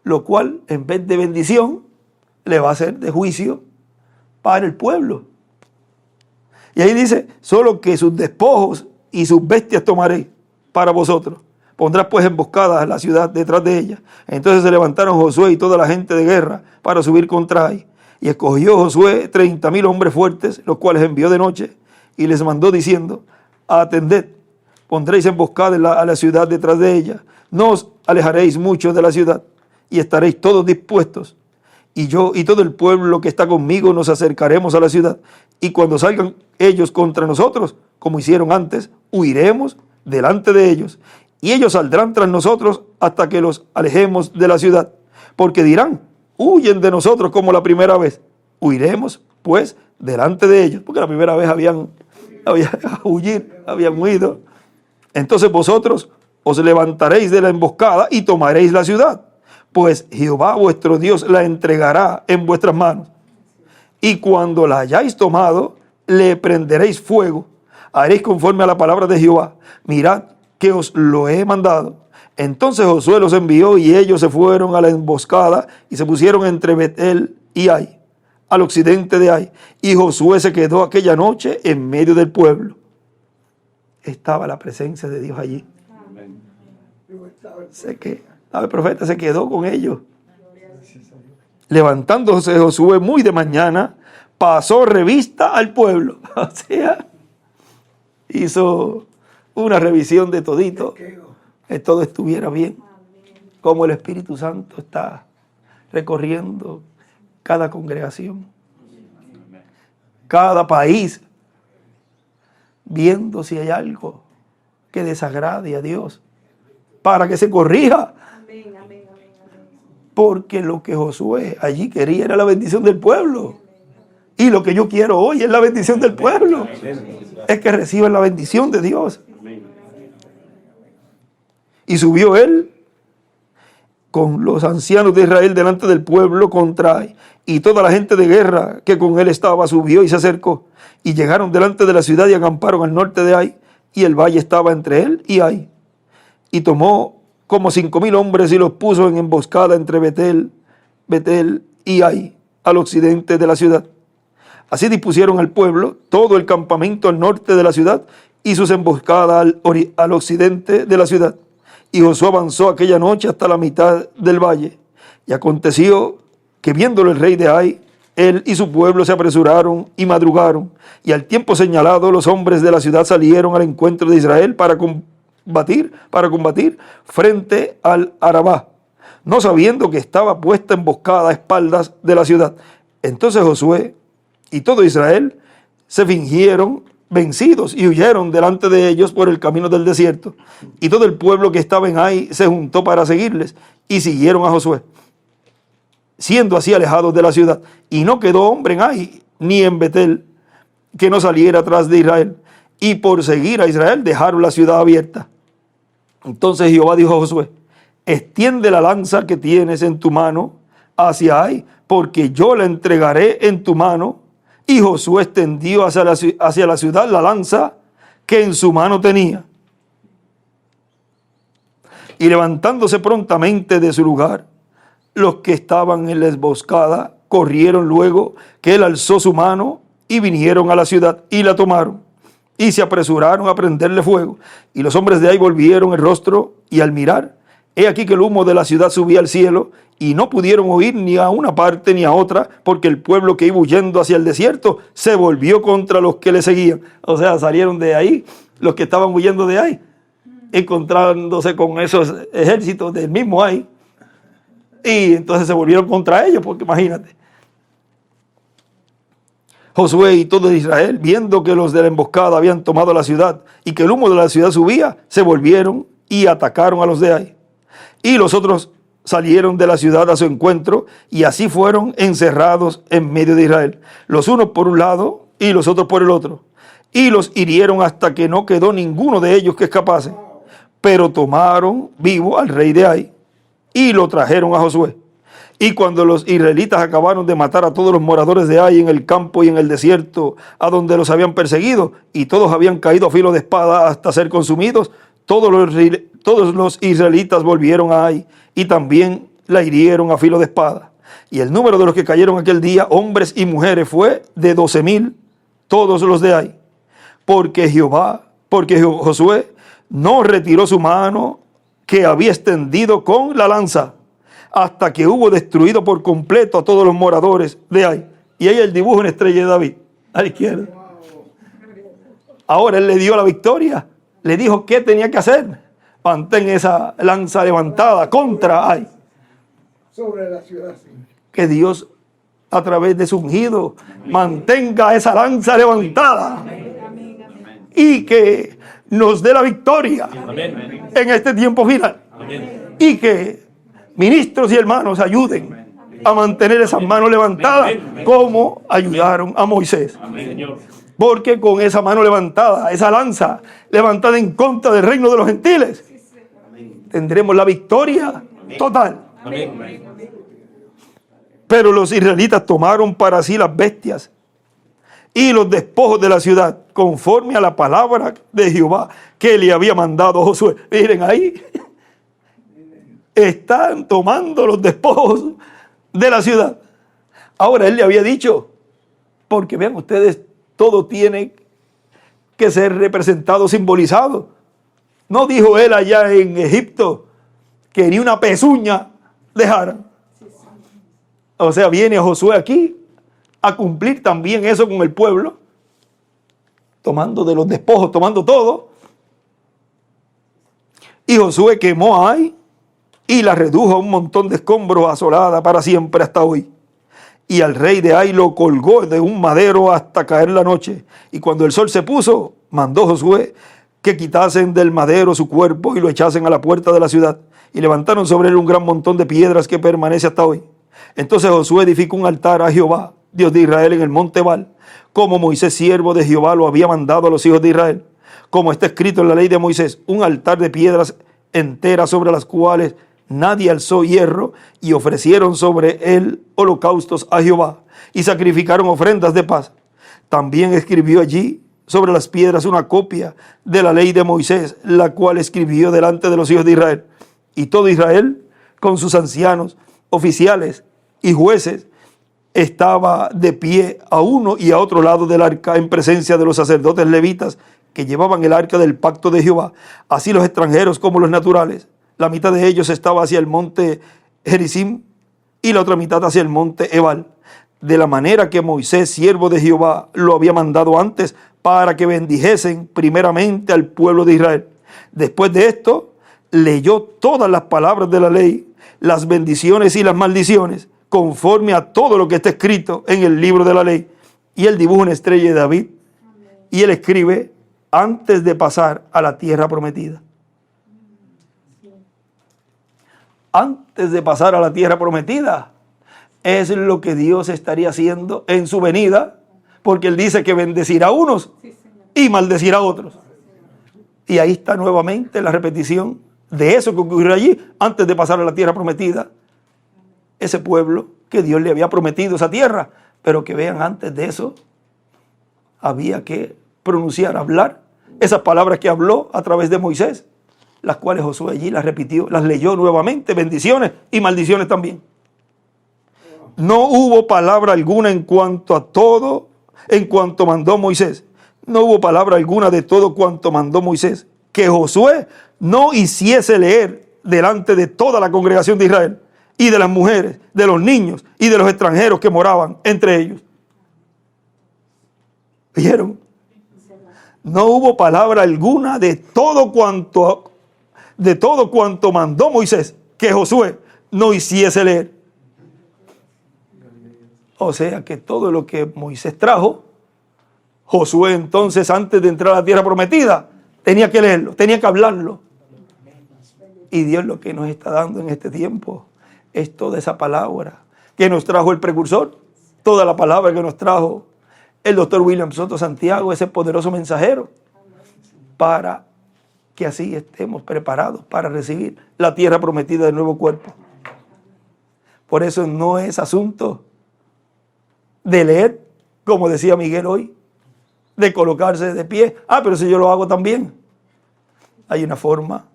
A: lo cual en vez de bendición le va a ser de juicio para el pueblo. Y ahí dice, solo que sus despojos y sus bestias tomaré para vosotros. Pondrás pues emboscadas a la ciudad detrás de ella. Entonces se levantaron Josué y toda la gente de guerra para subir contra Ai. Y escogió Josué 30,000 hombres fuertes, los cuales envió de noche, y les mandó diciendo, atended, pondréis emboscada a la ciudad detrás de ella. No os alejaréis mucho de la ciudad, y estaréis todos dispuestos. Y yo y todo el pueblo que está conmigo nos acercaremos a la ciudad. Y cuando salgan ellos contra nosotros, como hicieron antes, huiremos delante de ellos. Y ellos saldrán tras nosotros hasta que los alejemos de la ciudad. Porque dirán, huyen de nosotros como la primera vez. Huiremos, pues, delante de ellos. Porque la primera vez habían huido. Entonces vosotros os levantaréis de la emboscada y tomaréis la ciudad. Pues Jehová vuestro Dios la entregará en vuestras manos. Y cuando la hayáis tomado, le prenderéis fuego haréis conforme a la palabra de Jehová. Mirad que os lo he mandado. Entonces Josué los envió y ellos se fueron a la emboscada y se pusieron entre Betel y Ai, al occidente de Ai. Y Josué se quedó aquella noche en medio del pueblo. Estaba la presencia de Dios allí. El profeta se quedó con ellos. Levantándose Josué muy de mañana, pasó revista al pueblo. O sea, hizo una revisión de todito, que todo estuviera bien. Como el Espíritu Santo está recorriendo cada congregación, cada país, viendo si hay algo que desagrade a Dios, para que se corrija. Porque lo que Josué allí quería era la bendición del pueblo. Y lo que yo quiero hoy es la bendición del pueblo. Es que reciban la bendición de Dios. Y subió él con los ancianos de Israel delante del pueblo contra Ai. Y toda la gente de guerra que con él estaba subió y se acercó. Y llegaron delante de la ciudad y acamparon al norte de Ai. Y el valle estaba entre él y Ai. Y tomó como 5,000 hombres y los puso en emboscada entre Betel y Ai, al occidente de la ciudad. Así dispusieron al pueblo todo el campamento al norte de la ciudad y sus emboscadas al occidente de la ciudad. Y Josué avanzó aquella noche hasta la mitad del valle. Y aconteció que viéndolo el rey de Ai, él y su pueblo se apresuraron y madrugaron. Y al tiempo señalado los hombres de la ciudad salieron al encuentro de Israel para combatir frente al Arabá, no sabiendo que estaba puesta emboscada a espaldas de la ciudad. Entonces Josué y todo Israel se fingieron vencidos y huyeron delante de ellos por el camino del desierto. Y todo el pueblo que estaba en Ai se juntó para seguirles y siguieron a Josué, siendo así alejados de la ciudad. Y no quedó hombre en Ai ni en Betel que no saliera atrás de Israel. Y por seguir a Israel dejaron la ciudad abierta. Entonces Jehová dijo a Josué: extiende la lanza que tienes en tu mano hacia Ai, porque yo la entregaré en tu mano. Y Josué extendió hacia la ciudad la lanza que en su mano tenía. Y levantándose prontamente de su lugar, los que estaban en la emboscada corrieron luego que él alzó su mano y vinieron a la ciudad y la tomaron. Y se apresuraron a prenderle fuego. Y los hombres de Ai volvieron el rostro y al mirar, he aquí que el humo de la ciudad subía al cielo y no pudieron oír ni a una parte ni a otra, porque el pueblo que iba huyendo hacia el desierto se volvió contra los que le seguían. O sea, salieron de ahí los que estaban huyendo de Ai, encontrándose con esos ejércitos del mismo Ai. Y entonces se volvieron contra ellos, porque imagínate. Josué y todo Israel, viendo que los de la emboscada habían tomado la ciudad y que el humo de la ciudad subía, se volvieron y atacaron a los de Ai. Y los otros salieron de la ciudad a su encuentro y así fueron encerrados en medio de Israel, los unos por un lado y los otros por el otro. Y los hirieron hasta que no quedó ninguno de ellos que escapase. Pero tomaron vivo al rey de Ai y lo trajeron a Josué. Y cuando los israelitas acabaron de matar a todos los moradores de Ai en el campo y en el desierto, a donde los habían perseguido, y todos habían caído a filo de espada hasta ser consumidos, todos los israelitas volvieron a Ai, y también la hirieron a filo de espada. Y el número de los que cayeron aquel día, hombres y mujeres, fue de 12,000, todos los de Ai. Porque Josué no retiró su mano que había extendido con la lanza, hasta que hubo destruido por completo a todos los moradores de Ai. Y ahí el dibujo en estrella de David, a la izquierda. Ahora él le dio la victoria. Le dijo qué tenía que hacer. Mantén esa lanza levantada contra Ai.
C: Sobre la ciudad.
A: Que Dios, a través de su ungido, mantenga esa lanza levantada. Y que nos dé la victoria en este tiempo final. Y que ministros y hermanos ayuden a mantener esas manos levantadas como ayudaron a Moisés. Porque con esa mano levantada, esa lanza levantada en contra del reino de los gentiles, tendremos la victoria total. Pero los israelitas tomaron para sí las bestias y los despojos de la ciudad, conforme a la palabra de Jehová que le había mandado a Josué. Miren ahí, están tomando los despojos de la ciudad. Ahora él le había dicho, porque vean ustedes, todo tiene que ser representado, simbolizado. No dijo él allá en Egipto que ni una pezuña dejaran. O sea, viene Josué aquí a cumplir también eso con el pueblo, tomando de los despojos, tomando todo. Y Josué quemó a Ai y la redujo a un montón de escombros, asolada para siempre hasta hoy. Y al rey de Ai lo colgó de un madero hasta caer la noche. Y cuando el sol se puso, mandó Josué que quitasen del madero su cuerpo y lo echasen a la puerta de la ciudad. Y levantaron sobre él un gran montón de piedras que permanece hasta hoy. Entonces Josué edificó un altar a Jehová, Dios de Israel, en el monte Ebal, como Moisés, siervo de Jehová, lo había mandado a los hijos de Israel. Como está escrito en la ley de Moisés, un altar de piedras enteras sobre las cuales nadie alzó hierro, y ofrecieron sobre él holocaustos a Jehová, y sacrificaron ofrendas de paz. También escribió allí sobre las piedras una copia de la ley de Moisés, la cual escribió delante de los hijos de Israel. Y todo Israel, con sus ancianos, oficiales y jueces, estaba de pie a uno y a otro lado del arca, en presencia de los sacerdotes levitas que llevaban el arca del pacto de Jehová, así los extranjeros como los naturales. La mitad de ellos estaba hacia el monte Gerizim y la otra mitad hacia el monte Ebal, de la manera que Moisés, siervo de Jehová, lo había mandado antes, para que bendijesen primeramente al pueblo de Israel. Después de esto, leyó todas las palabras de la ley, las bendiciones y las maldiciones, conforme a todo lo que está escrito en el libro de la ley. Y él dibuja una estrella de David, y él escribe antes de pasar a la tierra prometida. Antes de pasar a la tierra prometida, es lo que Dios estaría haciendo en su venida, porque él dice que bendecirá a unos y maldecirá a otros. Y ahí está nuevamente la repetición de eso que ocurrió allí antes de pasar a la tierra prometida. Ese pueblo que Dios le había prometido esa tierra, pero que vean, antes de eso había que pronunciar, hablar esas palabras que habló a través de Moisés, las cuales Josué allí las repitió, las leyó nuevamente, bendiciones y maldiciones también. No hubo palabra alguna en cuanto a todo, en cuanto mandó Moisés. No hubo palabra alguna de todo cuanto mandó Moisés que Josué no hiciese leer delante de toda la congregación de Israel, y de las mujeres, de los niños y de los extranjeros que moraban entre ellos. ¿Vieron? No hubo palabra alguna de todo cuanto mandó Moisés que Josué no hiciese leer. O sea que todo lo que Moisés trajo, Josué entonces, antes de entrar a la tierra prometida, tenía que leerlo, tenía que hablarlo. Y Dios lo que nos está dando en este tiempo es toda esa palabra que nos trajo el precursor, toda la palabra que nos trajo el doctor William Soto Santiago, ese poderoso mensajero, para que así estemos preparados para recibir la tierra prometida del nuevo cuerpo. Por eso no es asunto de leer, como decía Miguel hoy, de colocarse de pie. Pero si yo lo hago también. Hay una forma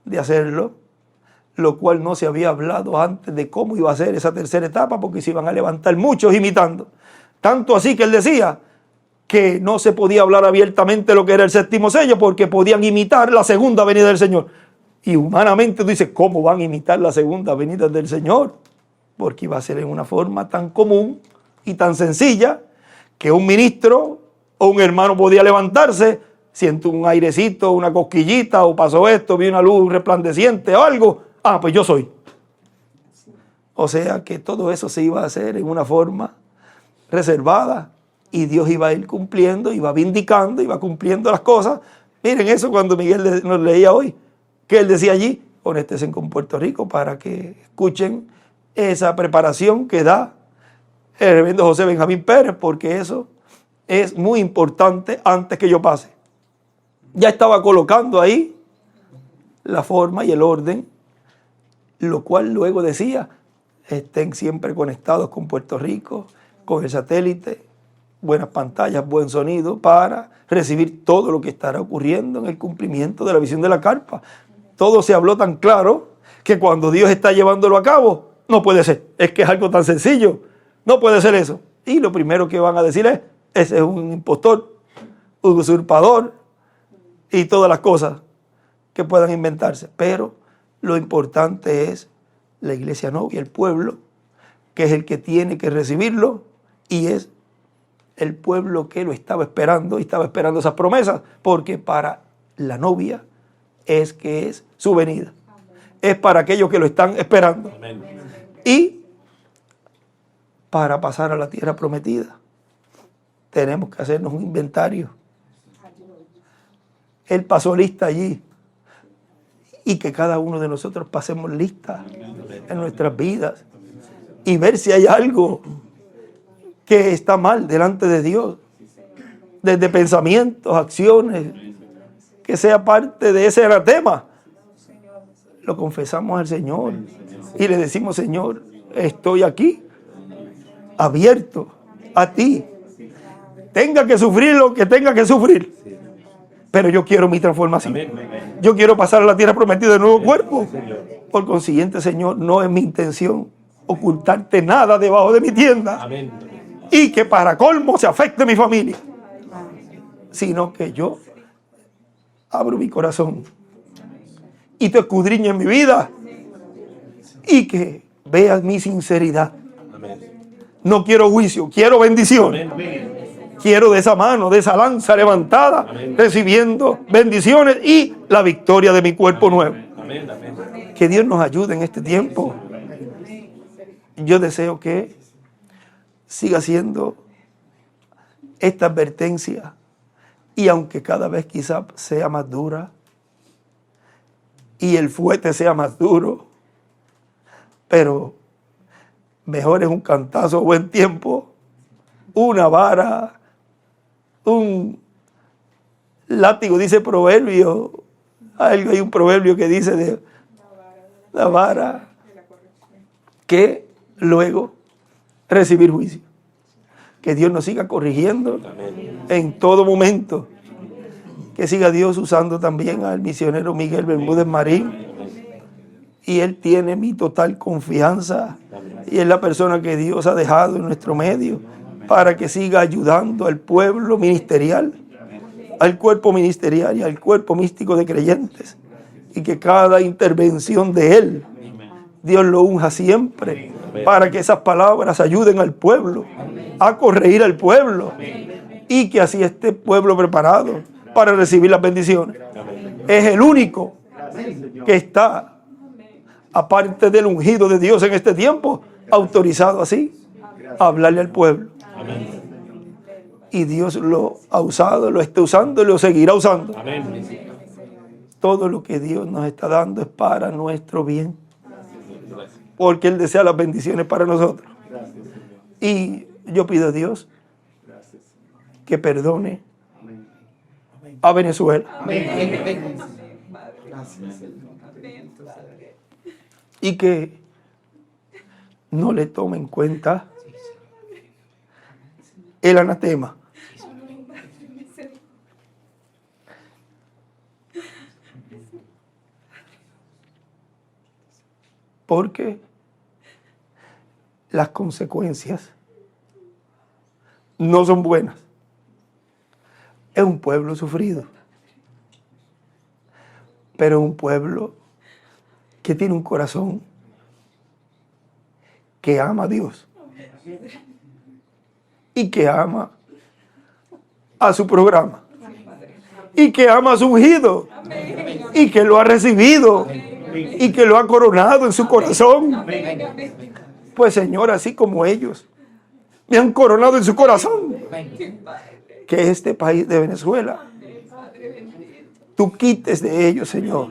A: de hacerlo, lo cual no se había hablado antes de cómo iba a ser esa tercera etapa, porque se iban a levantar muchos imitando. Tanto así que él decía que no se podía hablar abiertamente lo que era el séptimo sello, porque podían imitar la segunda venida del Señor. Y humanamente tú dices, ¿cómo van a imitar la segunda venida del Señor? Porque iba a ser en una forma tan común y tan sencilla que un ministro o un hermano podía levantarse, siento un airecito, una cosquillita, o pasó esto, vi una luz resplandeciente o algo, pues yo soy. O sea que todo eso se iba a hacer en una forma reservada, y Dios iba a ir cumpliendo, iba vindicando, iba cumpliendo las cosas. Miren eso cuando Miguel nos leía hoy, que él decía allí, conéctense con Puerto Rico para que escuchen esa preparación que da el reverendo José Benjamín Pérez, porque eso es muy importante antes que yo pase. Ya estaba colocando ahí la forma y el orden, lo cual luego decía, estén siempre conectados con Puerto Rico, con el satélite buenas pantallas, buen sonido para recibir todo lo que estará ocurriendo en el cumplimiento de la visión de la carpa. Todo se habló tan claro que cuando Dios está llevándolo a cabo, no puede ser. Es que es algo tan sencillo. No puede ser eso. Y lo primero que van a decir es, ese es un impostor, un usurpador y todas las cosas que puedan inventarse. Pero lo importante es la iglesia novia, el pueblo, que es el que tiene que recibirlo y es el pueblo que lo estaba esperando y estaba esperando esas promesas, porque para la novia es que es su venida. Es para aquellos que lo están esperando. Amén. Y para pasar a la tierra prometida, tenemos que hacernos un inventario. Él pasó lista allí. Y que cada uno de nosotros pasemos lista en nuestras vidas y ver si hay algo que está mal delante de Dios, desde pensamientos, acciones, que sea parte de ese anatema. Lo confesamos al Señor y le decimos, Señor, estoy aquí, abierto a ti. Tenga que sufrir lo que tenga que sufrir, pero yo quiero mi transformación. Yo quiero pasar a la tierra prometida de nuevo cuerpo. Por consiguiente, Señor, no es mi intención ocultarte nada debajo de mi tienda y que para colmo se afecte mi familia, sino que yo abro mi corazón y te escudriño en mi vida y que veas mi sinceridad. No quiero juicio, quiero bendición. Quiero de esa mano, de esa lanza levantada, recibiendo bendiciones y la victoria de mi cuerpo nuevo. Que Dios nos ayude en este tiempo. Yo deseo que siga siendo esta advertencia y aunque cada vez quizás sea más dura y el fuete sea más duro, pero mejor es un cantazo a buen tiempo, una vara, un látigo, dice proverbio, hay un proverbio que dice de la vara que luego recibir juicio. Que Dios nos siga corrigiendo en todo momento. Que siga Dios usando también al misionero Miguel Bermúdez Marín. Y él tiene mi total confianza. Y es la persona que Dios ha dejado en nuestro medio para que siga ayudando al pueblo ministerial, al cuerpo ministerial y al cuerpo místico de creyentes. Y que cada intervención de él, Dios lo unja siempre para que esas palabras ayuden al pueblo, a corregir al pueblo y que así esté el pueblo preparado para recibir las bendiciones. Es el único que está, aparte del ungido de Dios en este tiempo, autorizado así a hablarle al pueblo. Y Dios lo ha usado, lo está usando y lo seguirá usando. Todo lo que Dios nos está dando es para nuestro bien, porque Él desea las bendiciones para nosotros. Y yo pido a Dios que perdone a Venezuela. Y que no le tome en cuenta el anatema. Porque las consecuencias no son buenas. Es un pueblo sufrido, pero es un pueblo que tiene un corazón que ama a Dios y que ama a su programa y que ama a su ungido y que lo ha recibido y que lo ha coronado en su corazón. Pues Señor, así como ellos me han coronado en su corazón, que este país de Venezuela, tú quites de ellos, Señor,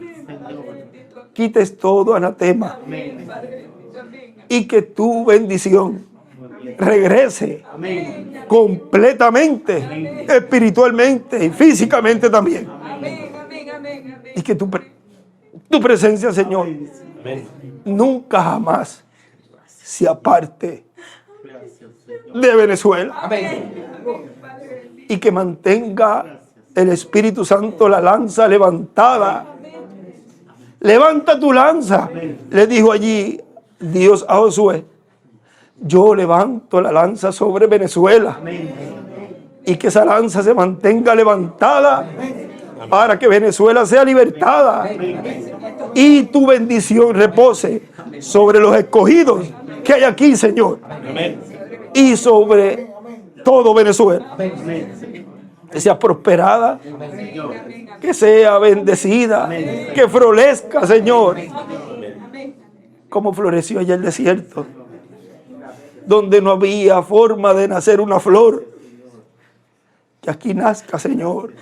A: quites todo anatema y que tu bendición regrese completamente, espiritualmente y físicamente también. Y que tu presencia, Señor, nunca jamás se aparte de Venezuela.
D: Amén.
A: Y que mantenga el Espíritu Santo la lanza levantada. Levanta tu lanza, le dijo allí Dios a Josué. Yo levanto la lanza sobre Venezuela. Y que esa lanza se mantenga levantada para que Venezuela sea libertada. Y tu bendición repose sobre los escogidos que hay aquí, Señor. Y sobre todo Venezuela. Que sea prosperada, que sea bendecida, que florezca, Señor, como floreció allá el desierto, donde no había forma de nacer una flor. Que aquí nazca, Señor,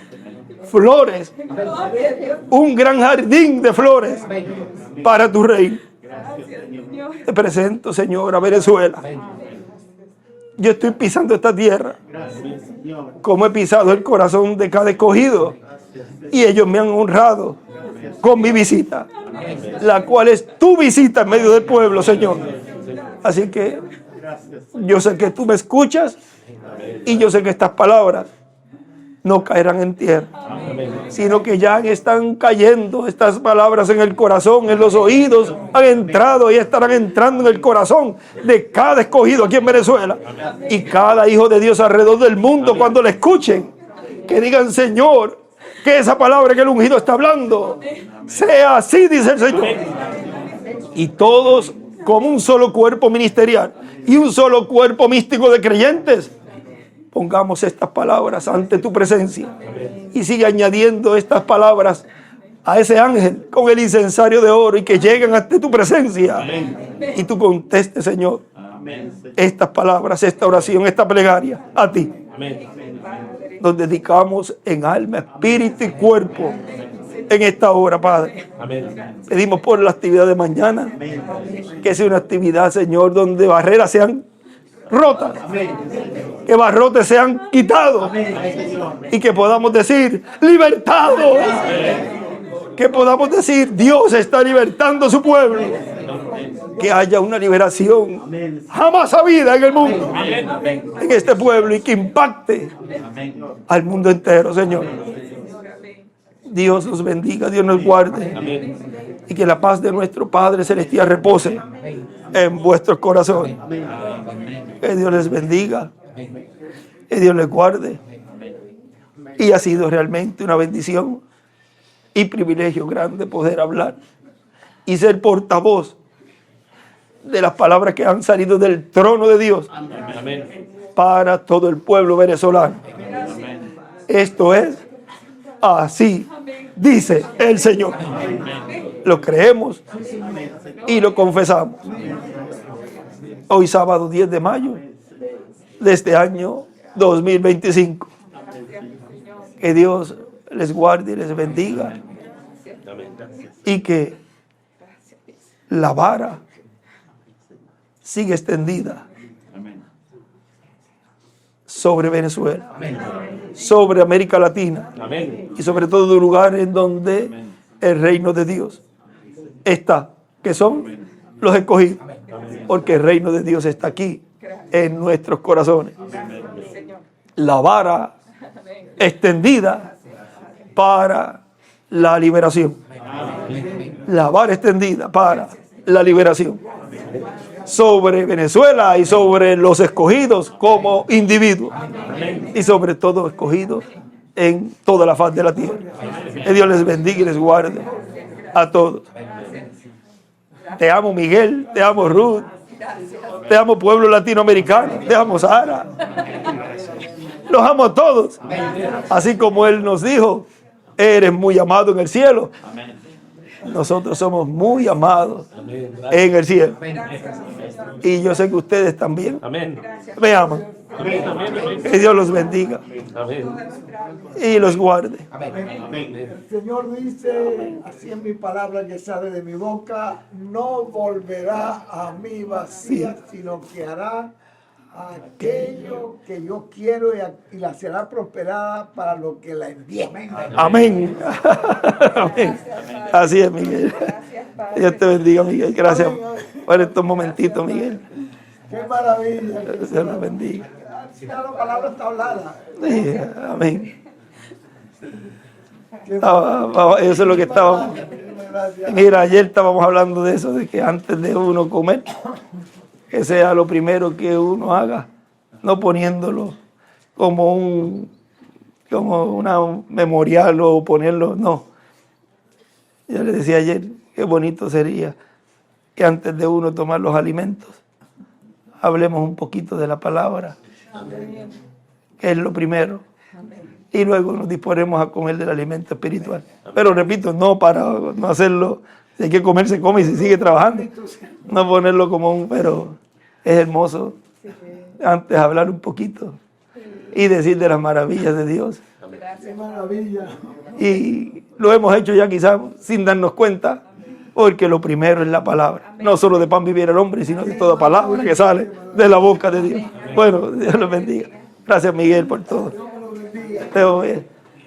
A: flores, un gran jardín de flores para tu reino. Te presento, Señor, a Venezuela. Yo estoy pisando esta tierra como he pisado el corazón de cada escogido, y ellos me han honrado con mi visita, la cual es tu visita en medio del pueblo, Señor. Así que yo sé que tú me escuchas, y yo sé que estas palabras no caerán en tierra, sino que ya están cayendo estas palabras en el corazón, en los oídos, han entrado y estarán entrando en el corazón de cada escogido aquí en Venezuela, y cada hijo de Dios alrededor del mundo. Cuando le escuchen, que digan: Señor, que esa palabra que el ungido está hablando sea así, dice el Señor. Y todos, como un solo cuerpo ministerial y un solo cuerpo místico de creyentes, pongamos estas palabras ante tu presencia, y sigue añadiendo estas palabras a ese ángel con el incensario de oro, y que lleguen ante tu presencia. Y tú contestes, Señor, estas palabras, esta oración, esta plegaria a ti. Nos dedicamos en alma, espíritu y cuerpo en esta hora, Padre. Pedimos por la actividad de mañana, que sea una actividad, Señor, donde barreras sean rotas, que barrotes sean quitados, y que podamos decir: libertados. Que podamos decir: Dios está libertando a su pueblo. Que haya una liberación jamás habida en el mundo, en este pueblo, y que impacte al mundo entero, Señor. Dios nos bendiga, Dios nos guarde, y que la paz de nuestro Padre Celestial repose en vuestros corazones. Que Dios les bendiga, que Dios les guarde. Y ha sido realmente una bendición y privilegio grande poder hablar y ser portavoz de las palabras que han salido del trono de Dios para todo el pueblo venezolano. Esto es así, dice el Señor. Lo creemos y lo confesamos. Hoy sábado 10 de mayo de este año 2025. Que Dios les guarde y les bendiga, y que la vara siga extendida sobre Venezuela, sobre América Latina, y sobre todo lugares en donde el reino de Dios está, que son los escogidos, porque el reino de Dios está aquí en nuestros corazones. La vara extendida para la liberación. La vara extendida para la liberación sobre Venezuela y sobre los escogidos como individuos, y sobre todo escogidos en toda la faz de la tierra. Que Dios les bendiga y les guarde a todos. Te amo, Miguel, te amo, Ruth, te amo, pueblo latinoamericano, te amo, Sara. Los amo a todos, así como Él nos dijo: eres muy amado en el cielo. Nosotros somos muy amados en el cielo, y yo sé que ustedes también me aman. Que Dios los bendiga y los guarde.
C: El Señor dice, así es mi palabra que sale de mi boca: no volverá a mí vacía, sino que hará aquello que yo quiero, y la será prosperada para lo que la envíe.
A: Amén. Amén. Así es, Miguel. Dios te bendiga, Miguel. Gracias por estos momentitos, Miguel.
C: Qué maravilla.
A: Dios los bendiga.
C: Ya la palabra está hablada.
A: Sí, amén.
C: Qué
A: Eso es lo que estábamos.
C: gracias.
A: Mira, ayer estábamos hablando de eso, de que antes de uno comer, que sea lo primero que uno haga, no poniéndolo como una memorial o ponerlo, no. Yo le decía ayer, qué bonito sería que antes de uno tomar los alimentos, hablemos un poquito de la palabra, que es lo primero. Y luego nos disponemos a comer del alimento espiritual. Pero repito, no para no hacerlo, si hay que comer, se come y se sigue trabajando. No ponerlo como pero es hermoso antes hablar un poquito y decir de las maravillas de Dios.
C: Qué maravilla.
A: Y lo hemos hecho ya quizás sin darnos cuenta, porque lo primero es la palabra. No solo de pan vivirá el hombre, sino de toda palabra que sale de la boca de Dios. Bueno, Dios los bendiga. Gracias, Miguel, por todo. Te voy.